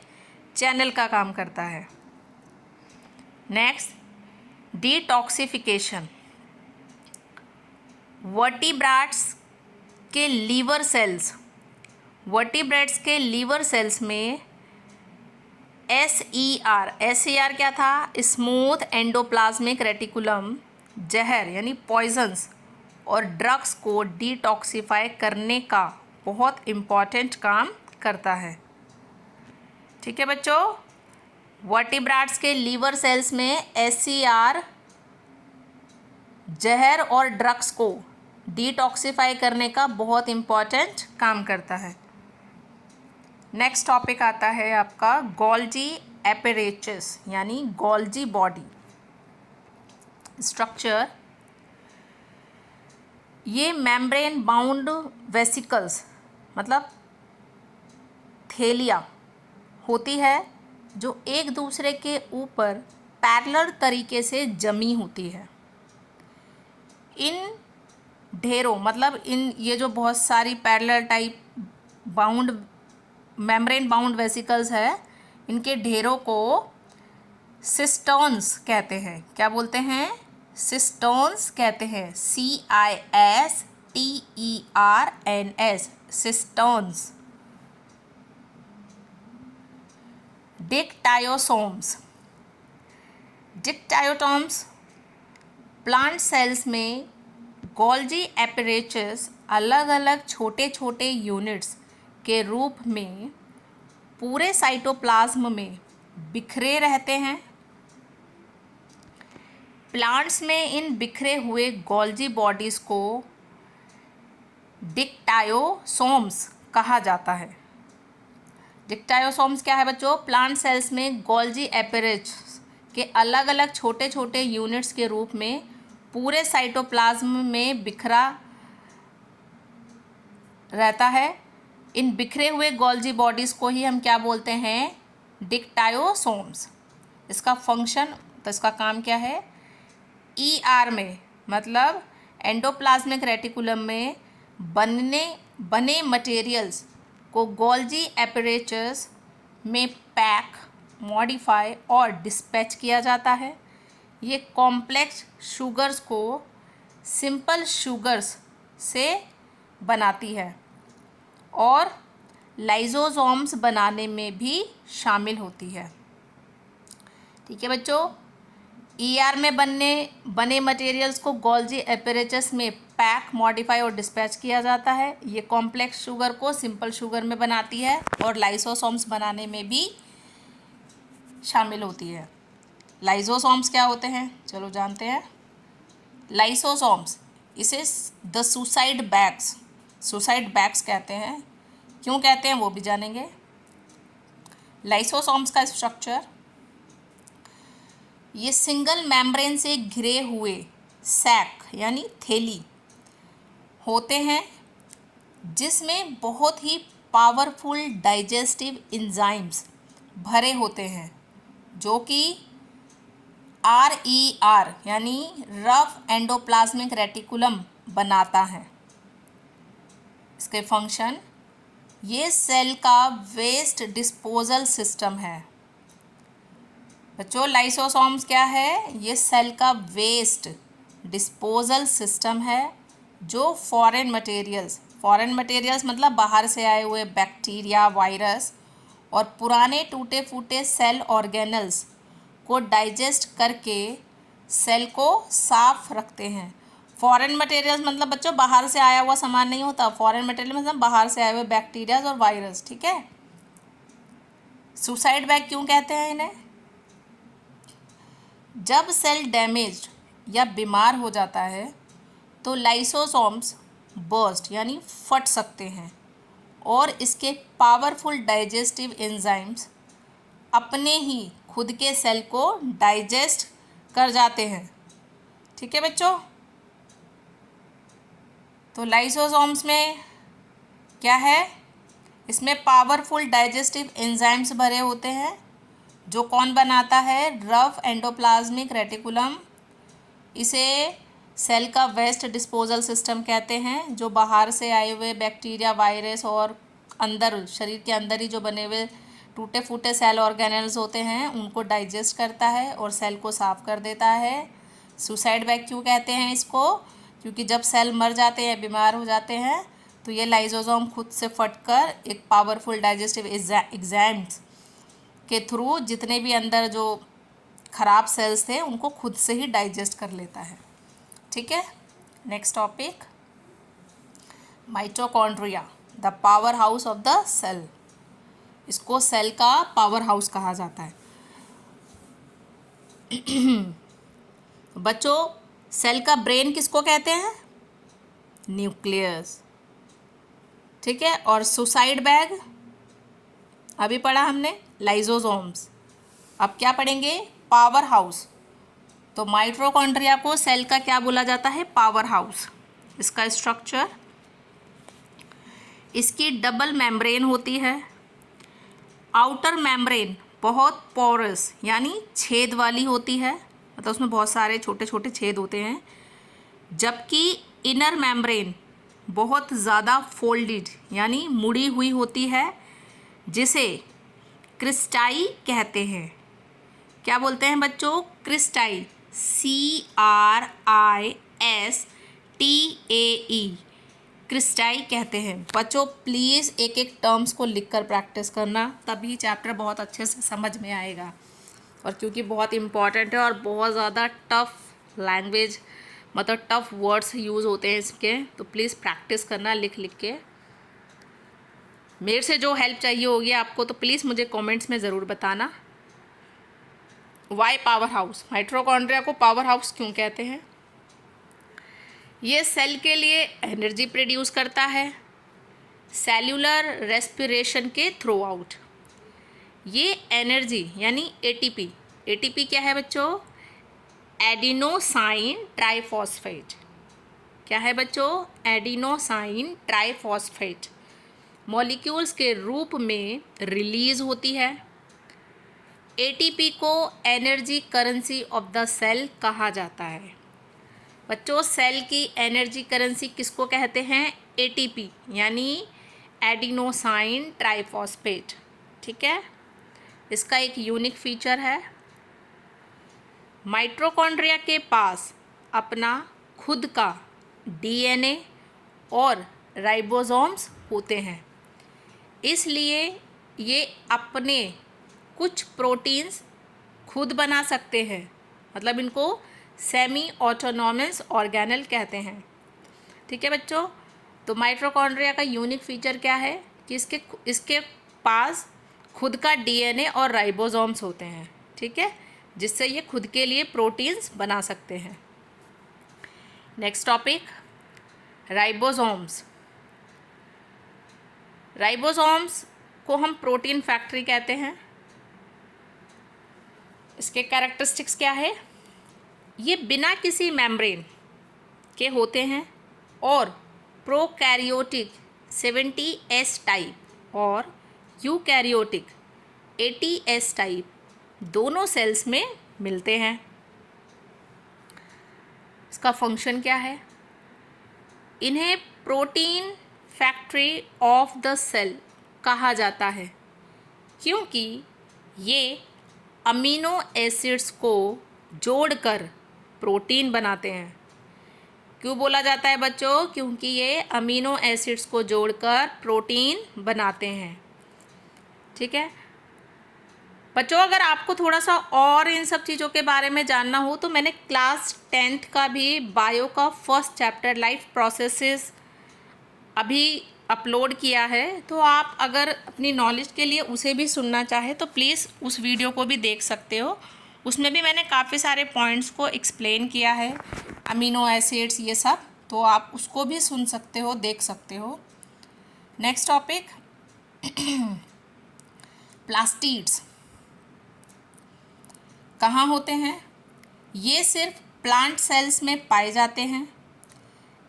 चैनल का काम करता है। Next, detoxification. वर्टिब्रेट्स के लीवर सेल्स में SER क्या था? स्मूथ एंडोप्लाज्मिक रेटिकुलम जहर यानी पॉइजन्स और ड्रग्स को डिटॉक्सिफाई करने का बहुत इम्पॉर्टेंट काम करता है। ठीक है बच्चों, वर्टिब्राट्स के लीवर सेल्स में SER जहर और ड्रग्स को डिटॉक्सिफाई करने का बहुत इम्पॉर्टेंट काम करता है। नेक्स्ट टॉपिक आता है आपका गोल्जी एपरेचस यानी गोल्जी बॉडी स्ट्रक्चर। ये मेम्ब्रेन बाउंड वेसिकल्स मतलब थैलिया होती है जो एक दूसरे के ऊपर पैरेलल तरीके से जमी होती है। इन ढेरों मतलब इन ये जो बहुत सारी parallel type bound membrane bound vesicles है, इनके ढेरों को सिस्टर्न्स कहते हैं। क्या बोलते हैं? सिस्टर्न्स कहते हैं। CISTERNS सिस्टर्न्स। डिक्टायोसोम्स। डिक्टायोटोम्स प्लांट सेल्स में गोल्जी एपरेचस अलग अलग छोटे छोटे यूनिट्स के रूप में पूरे साइटोप्लाज्म में बिखरे रहते हैं। प्लांट्स में इन बिखरे हुए गोल्जी बॉडीज़ को डिक्टायोसोम्स कहा जाता है। डिक्टायोसोम्स क्या है बच्चों? प्लांट सेल्स में गोल्जी एपरेचस के अलग अलग छोटे छोटे यूनिट्स के रूप में पूरे साइटोप्लाज्म में बिखरा रहता है। इन बिखरे हुए गोल्जी बॉडीज़ को ही हम क्या बोलते हैं? डिक्टायोसोम्स। इसका फंक्शन तो इसका काम क्या है? ER में मतलब एंडोप्लाज्मिक रेटिकुलम में बने मटेरियल्स को गोल्जी एपरेचस में पैक, मॉडिफाई और डिस्पैच किया जाता है। ये कॉम्प्लेक्स शुगर्स को सिंपल शुगर्स से बनाती है और लाइसोसोम्स बनाने में भी शामिल होती है। ठीक है बच्चों, ER में बने मटेरियल्स को गोल्जी एपरेचस में पैक, मॉडिफाई और डिस्पैच किया जाता है। ये कॉम्प्लेक्स शुगर को सिंपल शुगर में बनाती है और लाइसोसोम्स बनाने में भी शामिल होती है। लाइसोसोम्स क्या होते हैं? चलो जानते हैं। लाइसोसोम्स इसे द सुसाइड बैग्स कहते हैं। क्यों कहते हैं वो भी जानेंगे। लाइसोसोम्स का स्ट्रक्चर, ये सिंगल मेम्ब्रेन से घिरे हुए सैक यानी थैली होते हैं जिसमें बहुत ही पावरफुल डाइजेस्टिव एंजाइम्स भरे होते हैं जो कि RER यानी रफ एंडोप्लाज्मिक रेटिकुलम बनाता है। इसके फंक्शन, ये सेल का वेस्ट डिस्पोजल सिस्टम है। बच्चों लाइसोसोम्स क्या है? ये सेल का वेस्ट डिस्पोजल सिस्टम है जो फॉरेन मटेरियल्स मतलब बाहर से आए हुए बैक्टीरिया, वायरस और पुराने टूटे फूटे सेल ऑर्गेनल्स को डाइजेस्ट करके सेल को साफ रखते हैं। फॉरेन मटेरियल्स मतलब बच्चों बाहर से आया हुआ सामान नहीं होता। फॉरेन मटेरियल मतलब बाहर से आए हुए बैक्टीरिया और वायरस। ठीक है। सुसाइड बैग क्यों कहते हैं इन्हें? जब सेल डैमेज्ड या बीमार हो जाता है तो लाइसोसोम्स बर्स्ट यानी फट सकते हैं और इसके पावरफुल डाइजेस्टिव एंजाइम्स अपने ही खुद के सेल को डाइजेस्ट कर जाते हैं। ठीक है बच्चों, तो लाइसोसोम्स में क्या है? इसमें पावरफुल डाइजेस्टिव एंजाइम्स भरे होते हैं जो कौन बनाता है? Rough endoplasmic reticulum. इसे सेल का वेस्ट डिस्पोजल सिस्टम कहते हैं जो बाहर से आए हुए बैक्टीरिया, वायरस और अंदर शरीर के अंदर ही जो बने हुए टूटे फूटे सेल ऑर्गेनल्स होते हैं उनको डाइजेस्ट करता है और सेल को साफ कर देता है। सुसाइड बैग क्यों कहते हैं इसको? क्योंकि जब सेल मर जाते हैं, बीमार हो जाते हैं, तो ये लाइसोसोम खुद से फटकर एक पावरफुल डाइजेस्टिव एंजाइम्स के थ्रू जितने भी अंदर जो खराब सेल्स थे उनको खुद से ही डाइजेस्ट कर लेता है। ठीक है, next topic, mitochondria, the powerhouse of the cell. इसको सेल का पावर हाउस कहा जाता है। बच्चों, सेल का ब्रेन किसको कहते हैं? न्यूक्लियस। ठीक है, और सुसाइड बैग अभी पढ़ा हमने, लाइजोसोम्स। अब क्या पढ़ेंगे? Power house. तो माइटोकॉन्ड्रिया को सेल का क्या बोला जाता है? Power house. इसका स्ट्रक्चर, इसकी डबल मेम्ब्रेन होती है। आउटर मेम्ब्रेन बहुत पोरस यानी छेद वाली होती है, मतलब उसमें बहुत सारे छोटे छोटे छेद होते हैं। जबकि इनर मेम्ब्रेन बहुत ज़्यादा फोल्डेड यानी मुड़ी हुई होती है, जिसे क्रिस्टाई कहते हैं। क्या बोलते हैं बच्चों? क्रिस्टाई, CRISTAE, क्रिस्टाई कहते हैं। बच्चों प्लीज़ एक एक टर्म्स को लिखकर प्रैक्टिस करना, तभी चैप्टर बहुत अच्छे से समझ में आएगा। और क्योंकि बहुत इम्पॉर्टेंट है और बहुत ज़्यादा टफ लैंग्वेज, मतलब टफ वर्ड्स यूज़ होते हैं इसके, तो प्लीज़ प्रैक्टिस करना लिख लिख के। मेरे से जो हेल्प चाहिए होगी आपको तो प्लीज़ मुझे कमेंट्स में ज़रूर बताना। Why powerhouse? माइटोकॉन्ड्रिया को पावर हाउस क्यों कहते हैं? ये सेल के लिए एनर्जी प्रोड्यूस करता है सेल्यूलर रेस्पिरेशन के थ्रू आउट। ये एनर्जी यानी एटीपी क्या है बच्चों? Adenosine triphosphate. क्या है बच्चों? एडिनोसाइन ट्राइफॉस्फेट मॉलिक्यूल्स के रूप में रिलीज होती है। एटीपी को energy currency of the cell कहा जाता है। बच्चों सेल की एनर्जी करेंसी किसको कहते हैं? एटीपी यानी एडिनोसाइन ट्राइफॉस्फेट। ठीक है, इसका एक यूनिक फीचर है, माइटोकॉन्ड्रिया के पास अपना खुद का डीएनए और राइबोसोम्स होते हैं, इसलिए ये अपने कुछ प्रोटीन्स खुद बना सकते हैं, मतलब इनको सेमी ऑटोनॉमस ऑर्गेनल कहते हैं। ठीक है बच्चों, तो माइटोकॉन्ड्रिया का यूनिक फीचर क्या है कि इसके पास खुद का डीएनए और राइबोसोम्स होते हैं। ठीक है, जिससे ये खुद के लिए प्रोटीन्स बना सकते हैं। Next topic, ribosomes. राइबोसोम्स को हम प्रोटीन फैक्ट्री कहते हैं। इसके कैरेक्टरिस्टिक्स क्या है? ये बिना किसी मेम्ब्रेन के होते हैं और प्रोकैरियोटिक 70S टाइप और यूकैरियोटिक 80S टाइप दोनों सेल्स में मिलते हैं। इसका फंक्शन क्या है? इन्हें protein factory of the cell कहा जाता है, क्योंकि ये अमीनो एसिड्स को जोड़कर प्रोटीन बनाते हैं। क्यों बोला जाता है बच्चों? क्योंकि ये अमीनो एसिड्स को जोड़कर प्रोटीन बनाते हैं। ठीक है बच्चों, अगर आपको थोड़ा सा और इन सब चीज़ों के बारे में जानना हो तो मैंने क्लास 10th का भी बायो का फर्स्ट चैप्टर लाइफ प्रोसेसेस अभी अपलोड किया है, तो आप अगर अपनी नॉलेज के लिए उसे भी सुनना चाहे तो प्लीज़ उस वीडियो को भी देख सकते हो। उसमें भी मैंने काफ़ी सारे पॉइंट्स को एक्सप्लेन किया है, अमीनो एसिड्स ये सब, तो आप उसको भी सुन सकते हो, देख सकते हो। नेक्स्ट टॉपिक, प्लास्टिड्स कहाँ होते हैं? ये सिर्फ प्लांट सेल्स में पाए जाते हैं,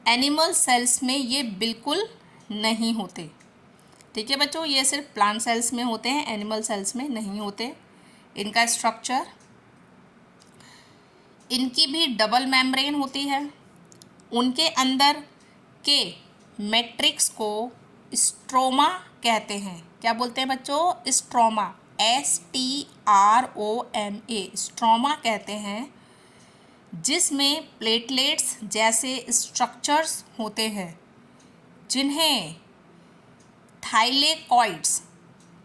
एनिमल सेल्स में ये बिल्कुल नहीं होते। ठीक है बच्चों, ये सिर्फ प्लांट सेल्स में होते हैं, एनिमल सेल्स में नहीं होते। इनका स्ट्रक्चर, इनकी भी डबल मेम्ब्रेन होती है। उनके अंदर के मैट्रिक्स को स्ट्रोमा कहते हैं। क्या बोलते हैं बच्चों? स्ट्रोमा, STROMA, स्ट्रोमा कहते हैं, जिसमें प्लेटलेट्स जैसे स्ट्रक्चर्स होते हैं, जिन्हें थाइलेकॉइड्स,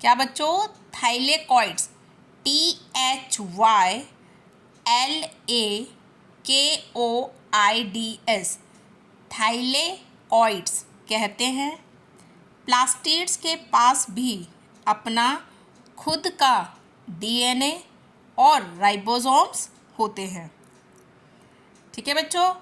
क्या बच्चों? थाइलेकॉइड्स THYLAKOIDS, थाइलेकॉइड्स कहते हैं। प्लास्टिड्स के पास भी अपना खुद का DNA और राइबोसोम्स होते हैं। ठीक है बच्चों,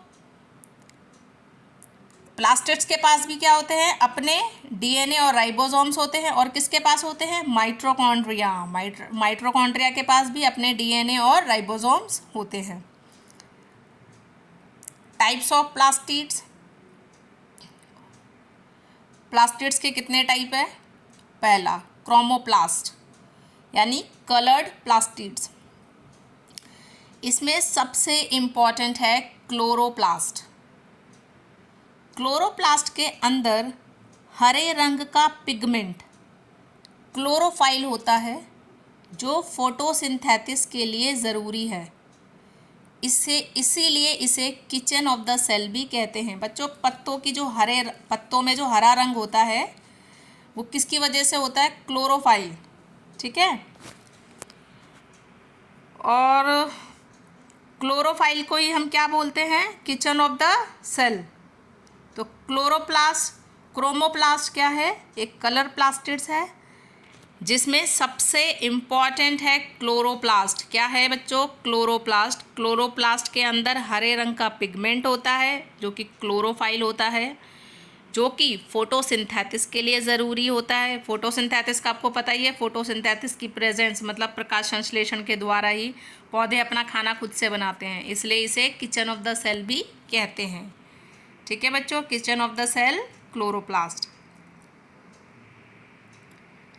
प्लास्टिड्स के पास भी क्या होते हैं? अपने DNA और राइबोसोम्स होते हैं। और किसके पास होते हैं? माइटोकॉन्ड्रिया। माइटोकॉन्ड्रिया के पास भी अपने DNA और राइबोसोम्स होते हैं। Types of plastids. प्लास्टिड्स के कितने टाइप है? पहला क्रोमोप्लास्ट यानी कलर्ड प्लास्टिड्स। इसमें सबसे इम्पॉर्टेंट है क्लोरोप्लास्ट। क्लोरोप्लास्ट के अंदर हरे रंग का पिगमेंट क्लोरोफाइल होता है जो फोटोसिंथेसिस के लिए ज़रूरी है। इसीलिए इसे किचन ऑफ द सेल भी कहते हैं। बच्चों, पत्तों में जो हरा रंग होता है वो किसकी वजह से होता है? क्लोरोफाइल। ठीक है, और क्लोरोफाइल को ही हम क्या बोलते हैं? Kitchen of the cell. तो क्रोमोप्लास्ट क्या है? एक कलर प्लास्टिड्स है जिसमें सबसे इम्पॉर्टेंट है क्लोरोप्लास्ट। क्या है बच्चों? क्लोरोप्लास्ट। क्लोरोप्लास्ट के अंदर हरे रंग का पिगमेंट होता है जो कि क्लोरोफाइल होता है, जो कि फोटोसिंथेसिस के लिए ज़रूरी होता है। फोटोसिंथेसिस का आपको पता ही है, फोटोसिंथेसिस की प्रेजेंस मतलब प्रकाश संश्लेषण के द्वारा ही पौधे अपना खाना खुद से बनाते हैं, इसलिए इसे किचन ऑफ द सेल भी कहते हैं। ठीक है बच्चों, kitchen of the cell chloroplast.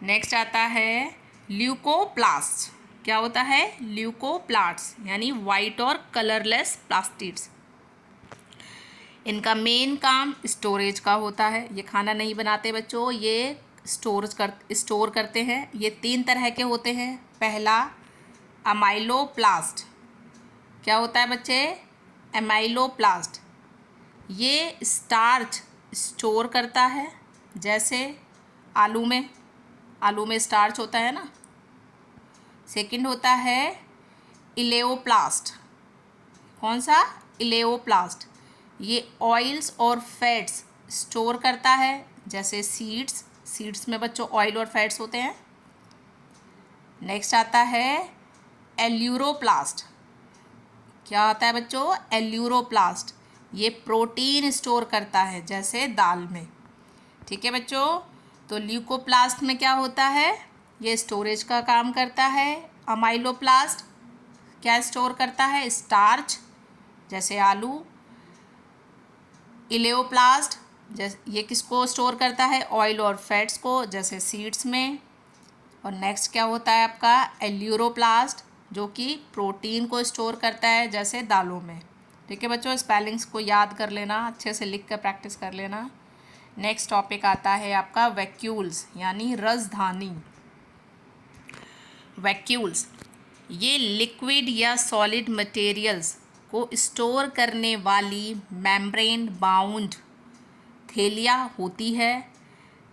Next आता है ल्यूकोप्लास्ट। क्या होता है? ल्यूकोप्लास्ट यानी वाइट और कलरलेस प्लास्टिड्स। इनका मेन काम स्टोरेज का होता है। ये खाना नहीं बनाते बच्चों, ये स्टोर करते हैं। ये 3 तरह के होते हैं। पहला अमाइलोप्लास्ट। क्या होता है बच्चे? अमाइलोप्लास्ट ये स्टार्च स्टोर करता है, जैसे आलू में स्टार्च होता है ना। सेकंड होता है इलेओप्लास्ट। कौन सा? इलेओप्लास्ट। ये ऑयल्स और फैट्स स्टोर करता है, जैसे सीड्स में बच्चों ऑयल और फैट्स होते हैं। नेक्स्ट आता है एल्यूरोप्लास्ट। क्या आता है बच्चों? एल्यूरोप्लास्ट ये प्रोटीन स्टोर करता है, जैसे दाल में। ठीक है बच्चों, तो ल्यूकोप्लास्ट में क्या होता है? ये स्टोरेज का काम करता है। अमाइलोप्लास्ट क्या स्टोर करता है? स्टार्च, जैसे आलू। इलेओप्लास्ट ये किसको स्टोर करता है? ऑयल और फैट्स को, जैसे सीड्स में। और नेक्स्ट क्या होता है आपका? एल्यूरोप्लास्ट जो कि प्रोटीन को स्टोर करता है, जैसे दालों में। ठीक है बच्चों, स्पेलिंग्स को याद कर लेना, अच्छे से लिख कर प्रैक्टिस कर लेना। नेक्स्ट टॉपिक आता है आपका वैक्यूल्स यानी रसधानी। वैक्यूल्स ये लिक्विड या सॉलिड मटेरियल्स को स्टोर करने वाली मेम्ब्रेन बाउंड थैलिया होती है।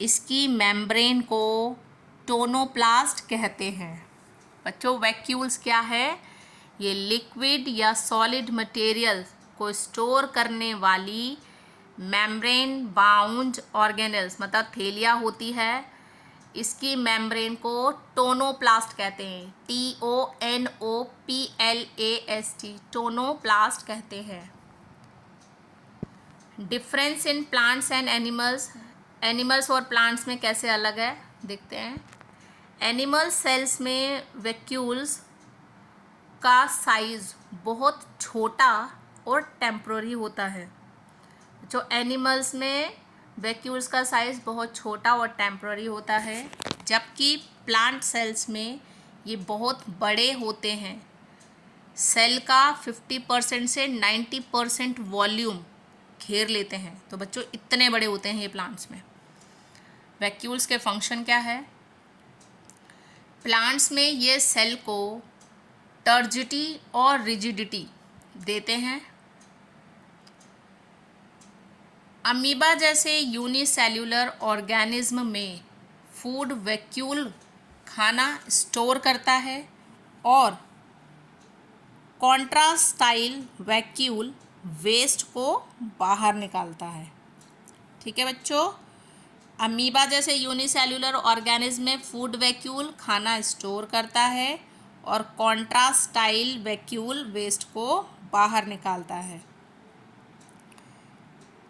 इसकी मेम्ब्रेन को टोनोप्लास्ट कहते हैं। बच्चों, वैक्यूल्स क्या है? ये लिक्विड या सॉलिड मटेरियल को स्टोर करने वाली मेम्ब्रेन बाउंड ऑर्गेनेल्स मतलब थैलिया होती है। इसकी मेम्ब्रेन को टोनोप्लास्ट कहते हैं। TONOPLAST टोनोप्लास्ट कहते हैं। Difference in plants and animals और प्लांट्स में कैसे अलग है देखते हैं। एनिमल सेल्स में वैक्यूल्स का साइज़ बहुत छोटा और टेम्पररी होता है। जो एनिमल्स में वैक्यूल्स का साइज़ बहुत छोटा और टेम्पररी होता है, जबकि प्लांट सेल्स में ये बहुत बड़े होते हैं। सेल का 50% से 90% वॉल्यूम घेर लेते हैं। तो बच्चों, इतने बड़े होते हैं ये प्लांट्स में। वैक्यूल्स के फंक्शन क्या है? प्लांट्स में ये सेल को टर्जिटी और रिजिडिटी देते हैं। अमीबा जैसे यूनिसेल्युलर ऑर्गेनिज्म में फूड वैक्यूल खाना स्टोर करता है और कॉन्ट्रास्टाइल वैक्यूल वेस्ट को बाहर निकालता है। ठीक है बच्चों, अमीबा जैसे यूनिसेल्युलर ऑर्गेनिज्म में फूड वैक्यूल खाना स्टोर करता है और कॉन्ट्रास्टाइल वैक्यूल वेस्ट को बाहर निकालता है।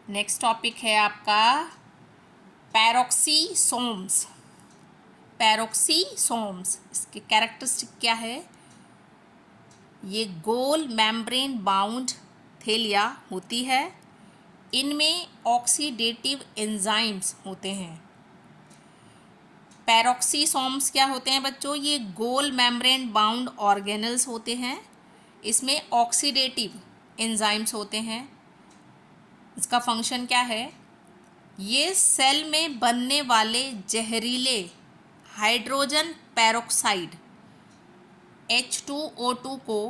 नेक्स्ट टॉपिक है आपका पैरोक्सीसोम्स। पैरोक्सीसोम्स, इसके कैरेक्टरिस्टिक क्या है? ये गोल मेम्ब्रेन बाउंड थैलिया होती है। इनमें ऑक्सीडेटिव एंजाइम्स होते हैं। पैरोक्सीसोम्स क्या होते हैं बच्चों? ये गोल मेम्ब्रेन बाउंड ऑर्गेनल्स होते हैं। इसमें ऑक्सीडेटिव एंजाइम्स होते हैं। इसका फंक्शन क्या है? ये सेल में बनने वाले जहरीले हाइड्रोजन पेरोक्साइड H2O2 को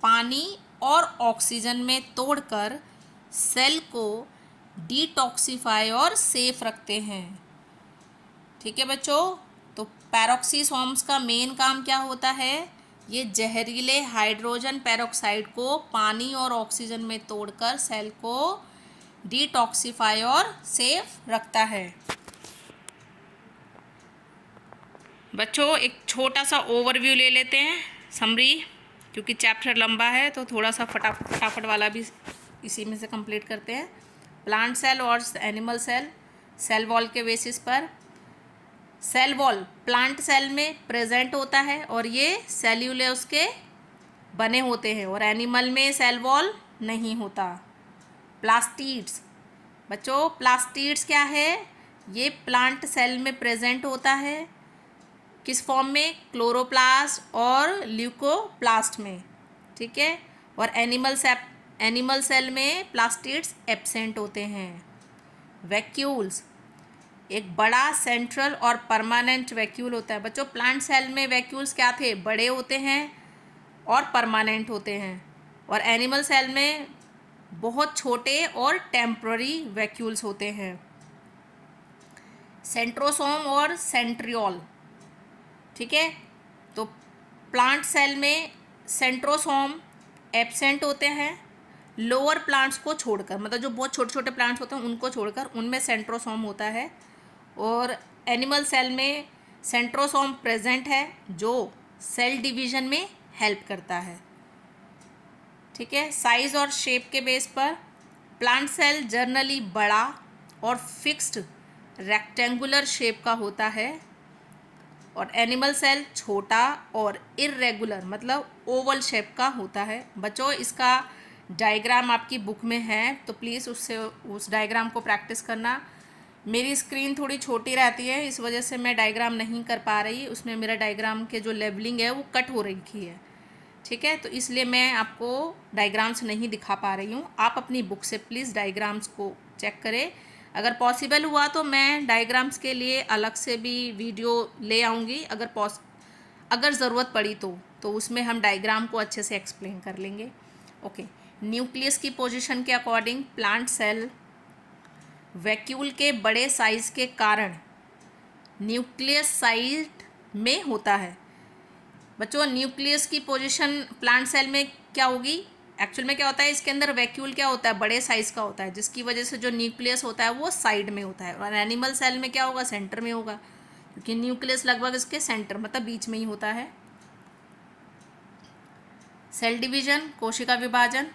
पानी और ऑक्सीजन में तोड़कर सेल को डिटॉक्सिफाई और सेफ रखते हैं। ठीक है बच्चों, तो पैरोक्सीसोम्स का मेन काम क्या होता है? ये जहरीले हाइड्रोजन पेरोक्साइड को पानी और ऑक्सीजन में तोड़कर सेल को डिटॉक्सिफाई और सेफ रखता है। बच्चों एक छोटा सा ओवरव्यू ले लेते हैं, समरी, क्योंकि चैप्टर लंबा है तो थोड़ा सा फटाफट वाला भी इसी में से कंप्लीट करते हैं। प्लांट सेल और एनिमल सेल, सेल वॉल के बेसिस पर। सेल वॉल प्लांट सेल में प्रेजेंट होता है और ये सेल्यूलोज के बने होते हैं, और एनिमल में सेल वॉल नहीं होता। प्लास्टिड्स, बच्चों प्लास्टिड्स क्या है? ये प्लांट सेल में प्रेजेंट होता है। किस फॉर्म में? क्लोरोप्लास्ट और ल्यूकोप्लास्ट में। ठीक है, और एनिमल सेल में प्लास्टिड्स एब्सेंट होते हैं। वैक्यूल्स, एक बड़ा सेंट्रल और परमानेंट वैक्यूल होता है। बच्चों प्लांट सेल में वैक्यूल्स क्या थे? बड़े होते हैं और परमानेंट होते हैं, और एनिमल सेल में बहुत छोटे और टेम्पररी वैक्यूल्स होते हैं। सेंट्रोसोम और सेंट्रियोल, ठीक है, तो प्लांट सेल में सेंट्रोसोम एब्सेंट होते हैं। लोअर प्लांट्स को छोड़कर, मतलब जो बहुत छोटे छोटे प्लांट्स होते हैं उनको छोड़कर उनमें सेंट्रोसोम होता है। और एनिमल सेल में सेंट्रोसोम प्रेजेंट है जो सेल डिवीजन में हेल्प करता है। ठीक है, साइज और शेप के बेस पर प्लांट सेल जनरली बड़ा और फिक्स्ड रेक्टेंगुलर शेप का होता है, और एनिमल सेल छोटा और इर्रेगुलर मतलब ओवल शेप का होता है। बच्चों इसका डायग्राम आपकी बुक में है, तो प्लीज़ उस डायग्राम को प्रैक्टिस करना। मेरी स्क्रीन थोड़ी छोटी रहती है, इस वजह से मैं डायग्राम नहीं कर पा रही। उसमें मेरा डायग्राम के जो लेवलिंग है वो कट हो रही है। ठीक है, तो इसलिए मैं आपको डायग्राम्स नहीं दिखा पा रही हूँ। आप अपनी बुक से प्लीज़ डायग्राम्स को चेक करें। अगर पॉसिबल हुआ तो मैं डायग्राम्स के लिए अलग से भी वीडियो ले आऊँगी, अगर ज़रूरत पड़ी तो उसमें हम डायग्राम को अच्छे से एक्सप्लेन कर लेंगे। ओके, न्यूक्लियस की पोजीशन के अकॉर्डिंग प्लांट सेल वैक्यूल के बड़े साइज के कारण न्यूक्लियस साइड में होता है। बच्चों न्यूक्लियस की पोजीशन प्लांट सेल में क्या होगी? एक्चुअल में क्या होता है, इसके अंदर वैक्यूल क्या होता है? बड़े साइज का होता है, जिसकी वजह से जो न्यूक्लियस होता है वो साइड में होता है। और एनिमल सेल में क्या होगा? सेंटर में होगा, क्योंकि न्यूक्लियस लगभग इसके सेंटर मतलब बीच में ही होता है। सेल डिवीजन, कोशिका विभाजन।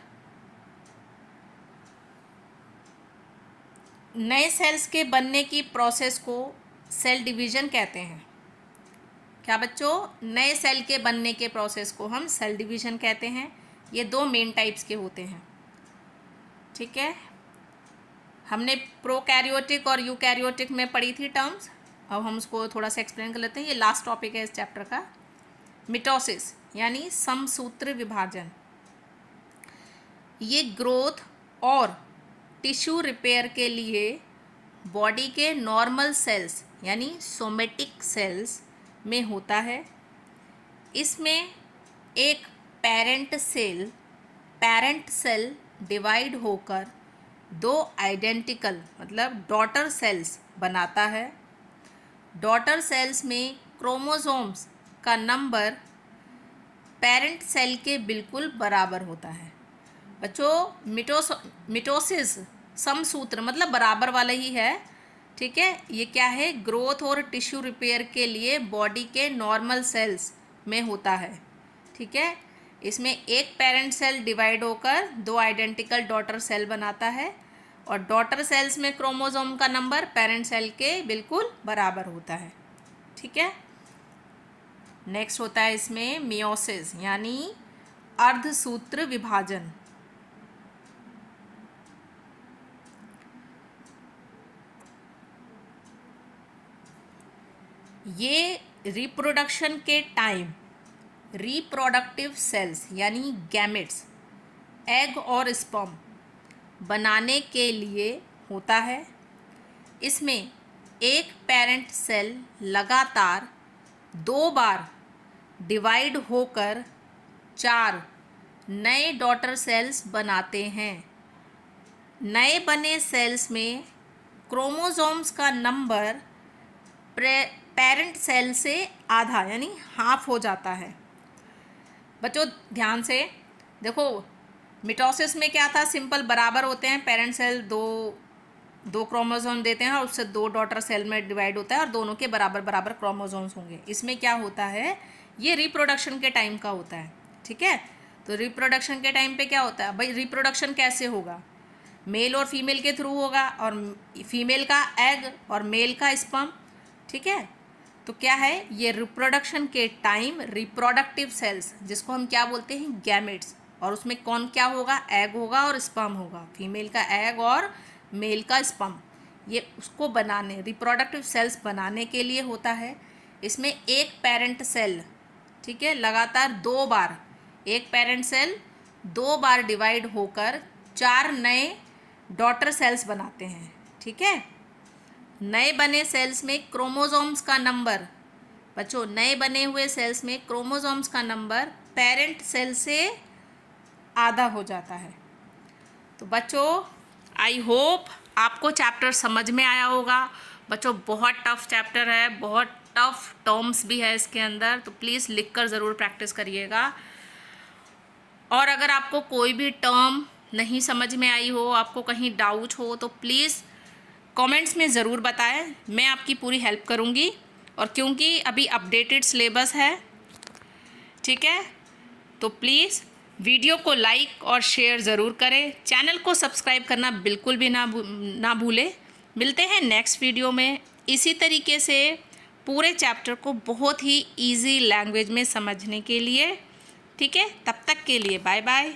नए सेल्स के बनने की प्रोसेस को सेल डिवीजन कहते हैं। क्या बच्चों? नए सेल के बनने के प्रोसेस को हम सेल डिवीजन कहते हैं। ये दो मेन टाइप्स के होते हैं। ठीक है, हमने प्रोकैरियोटिक और यूकैरियोटिक में पढ़ी थी टर्म्स, अब हम उसको थोड़ा सा एक्सप्लेन कर लेते हैं। ये लास्ट टॉपिक है इस चैप्टर का। मिटोसिस यानी समसूत्र विभाजन, ये ग्रोथ और टिश्यू रिपेयर के लिए बॉडी के नॉर्मल सेल्स यानी सोमेटिक सेल्स में होता है। इसमें एक पेरेंट सेल डिवाइड होकर दो आइडेंटिकल मतलब डॉटर सेल्स बनाता है। डॉटर सेल्स में क्रोमोसोम्स का नंबर पेरेंट सेल के बिल्कुल बराबर होता है। बच्चों मिटोसिस समसूत्र मतलब बराबर वाला ही है, ठीक है। ये क्या है, ग्रोथ और टिश्यू रिपेयर के लिए बॉडी के नॉर्मल सेल्स में होता है, ठीक है। इसमें एक पेरेंट सेल डिवाइड होकर 2 आइडेंटिकल डॉटर सेल बनाता है और डॉटर सेल्स में क्रोमोसोम का नंबर पेरेंट सेल के बिल्कुल बराबर होता है, ठीक है। नेक्स्ट होता है इसमें मियोसिस यानी अर्धसूत्र विभाजन। ये रिप्रोडक्शन के टाइम रिप्रोडक्टिव सेल्स यानी गैमेट्स, एग और स्पर्म बनाने के लिए होता है। इसमें एक पेरेंट सेल लगातार 2 बार डिवाइड होकर 4 नए डॉटर सेल्स बनाते हैं। नए बने सेल्स में क्रोमोसोम्स का नंबर पेरेंट सेल से आधा यानी हाफ हो जाता है। बच्चों ध्यान से देखो, मिटोसिस में क्या था, सिंपल बराबर होते हैं, पेरेंट सेल दो क्रोमोसोम देते हैं और उससे 2 डॉटर सेल में डिवाइड होता है और दोनों के बराबर बराबर क्रोमोसोम्स होंगे। इसमें क्या होता है, ये रिप्रोडक्शन के टाइम का होता है, ठीक है। तो रिप्रोडक्शन के टाइम पे क्या होता है भाई, रिप्रोडक्शन कैसे होगा, मेल और फीमेल के थ्रू होगा, और फीमेल का एग और मेल का स्पर्म, ठीक है। तो क्या है, ये रिप्रोडक्शन के टाइम रिप्रोडक्टिव सेल्स जिसको हम क्या बोलते हैं, गैमेट्स, और उसमें कौन क्या होगा, एग होगा और स्पर्म होगा, फीमेल का एग और मेल का स्पर्म, ये उसको बनाने रिप्रोडक्टिव सेल्स बनाने के लिए होता है। इसमें एक पेरेंट सेल, ठीक है, लगातार 2 बार, एक पेरेंट सेल 2 बार डिवाइड होकर 4 नए डॉटर सेल्स बनाते हैं, ठीक है। नए बने सेल्स में क्रोमोसोम्स का नंबर, बच्चों नए बने हुए सेल्स में क्रोमोसोम्स का नंबर पेरेंट सेल से आधा हो जाता है। तो बच्चों आई होप आपको चैप्टर समझ में आया होगा। बच्चों बहुत टफ चैप्टर है, बहुत टफ टर्म्स भी है इसके अंदर, तो प्लीज़ लिखकर ज़रूर प्रैक्टिस करिएगा। और अगर आपको कोई भी टर्म नहीं समझ में आई हो, आपको कहीं डाउट हो, तो प्लीज़ कमेंट्स में ज़रूर बताएं, मैं आपकी पूरी हेल्प करूंगी। और क्योंकि अभी अपडेटेड सिलेबस है, ठीक है, तो प्लीज़ वीडियो को लाइक और शेयर ज़रूर करें, चैनल को सब्सक्राइब करना बिल्कुल भी ना भूलें। मिलते हैं नेक्स्ट वीडियो में इसी तरीके से पूरे चैप्टर को बहुत ही इजी लैंग्वेज में समझने के लिए, ठीक है। तब तक के लिए बाय बाय।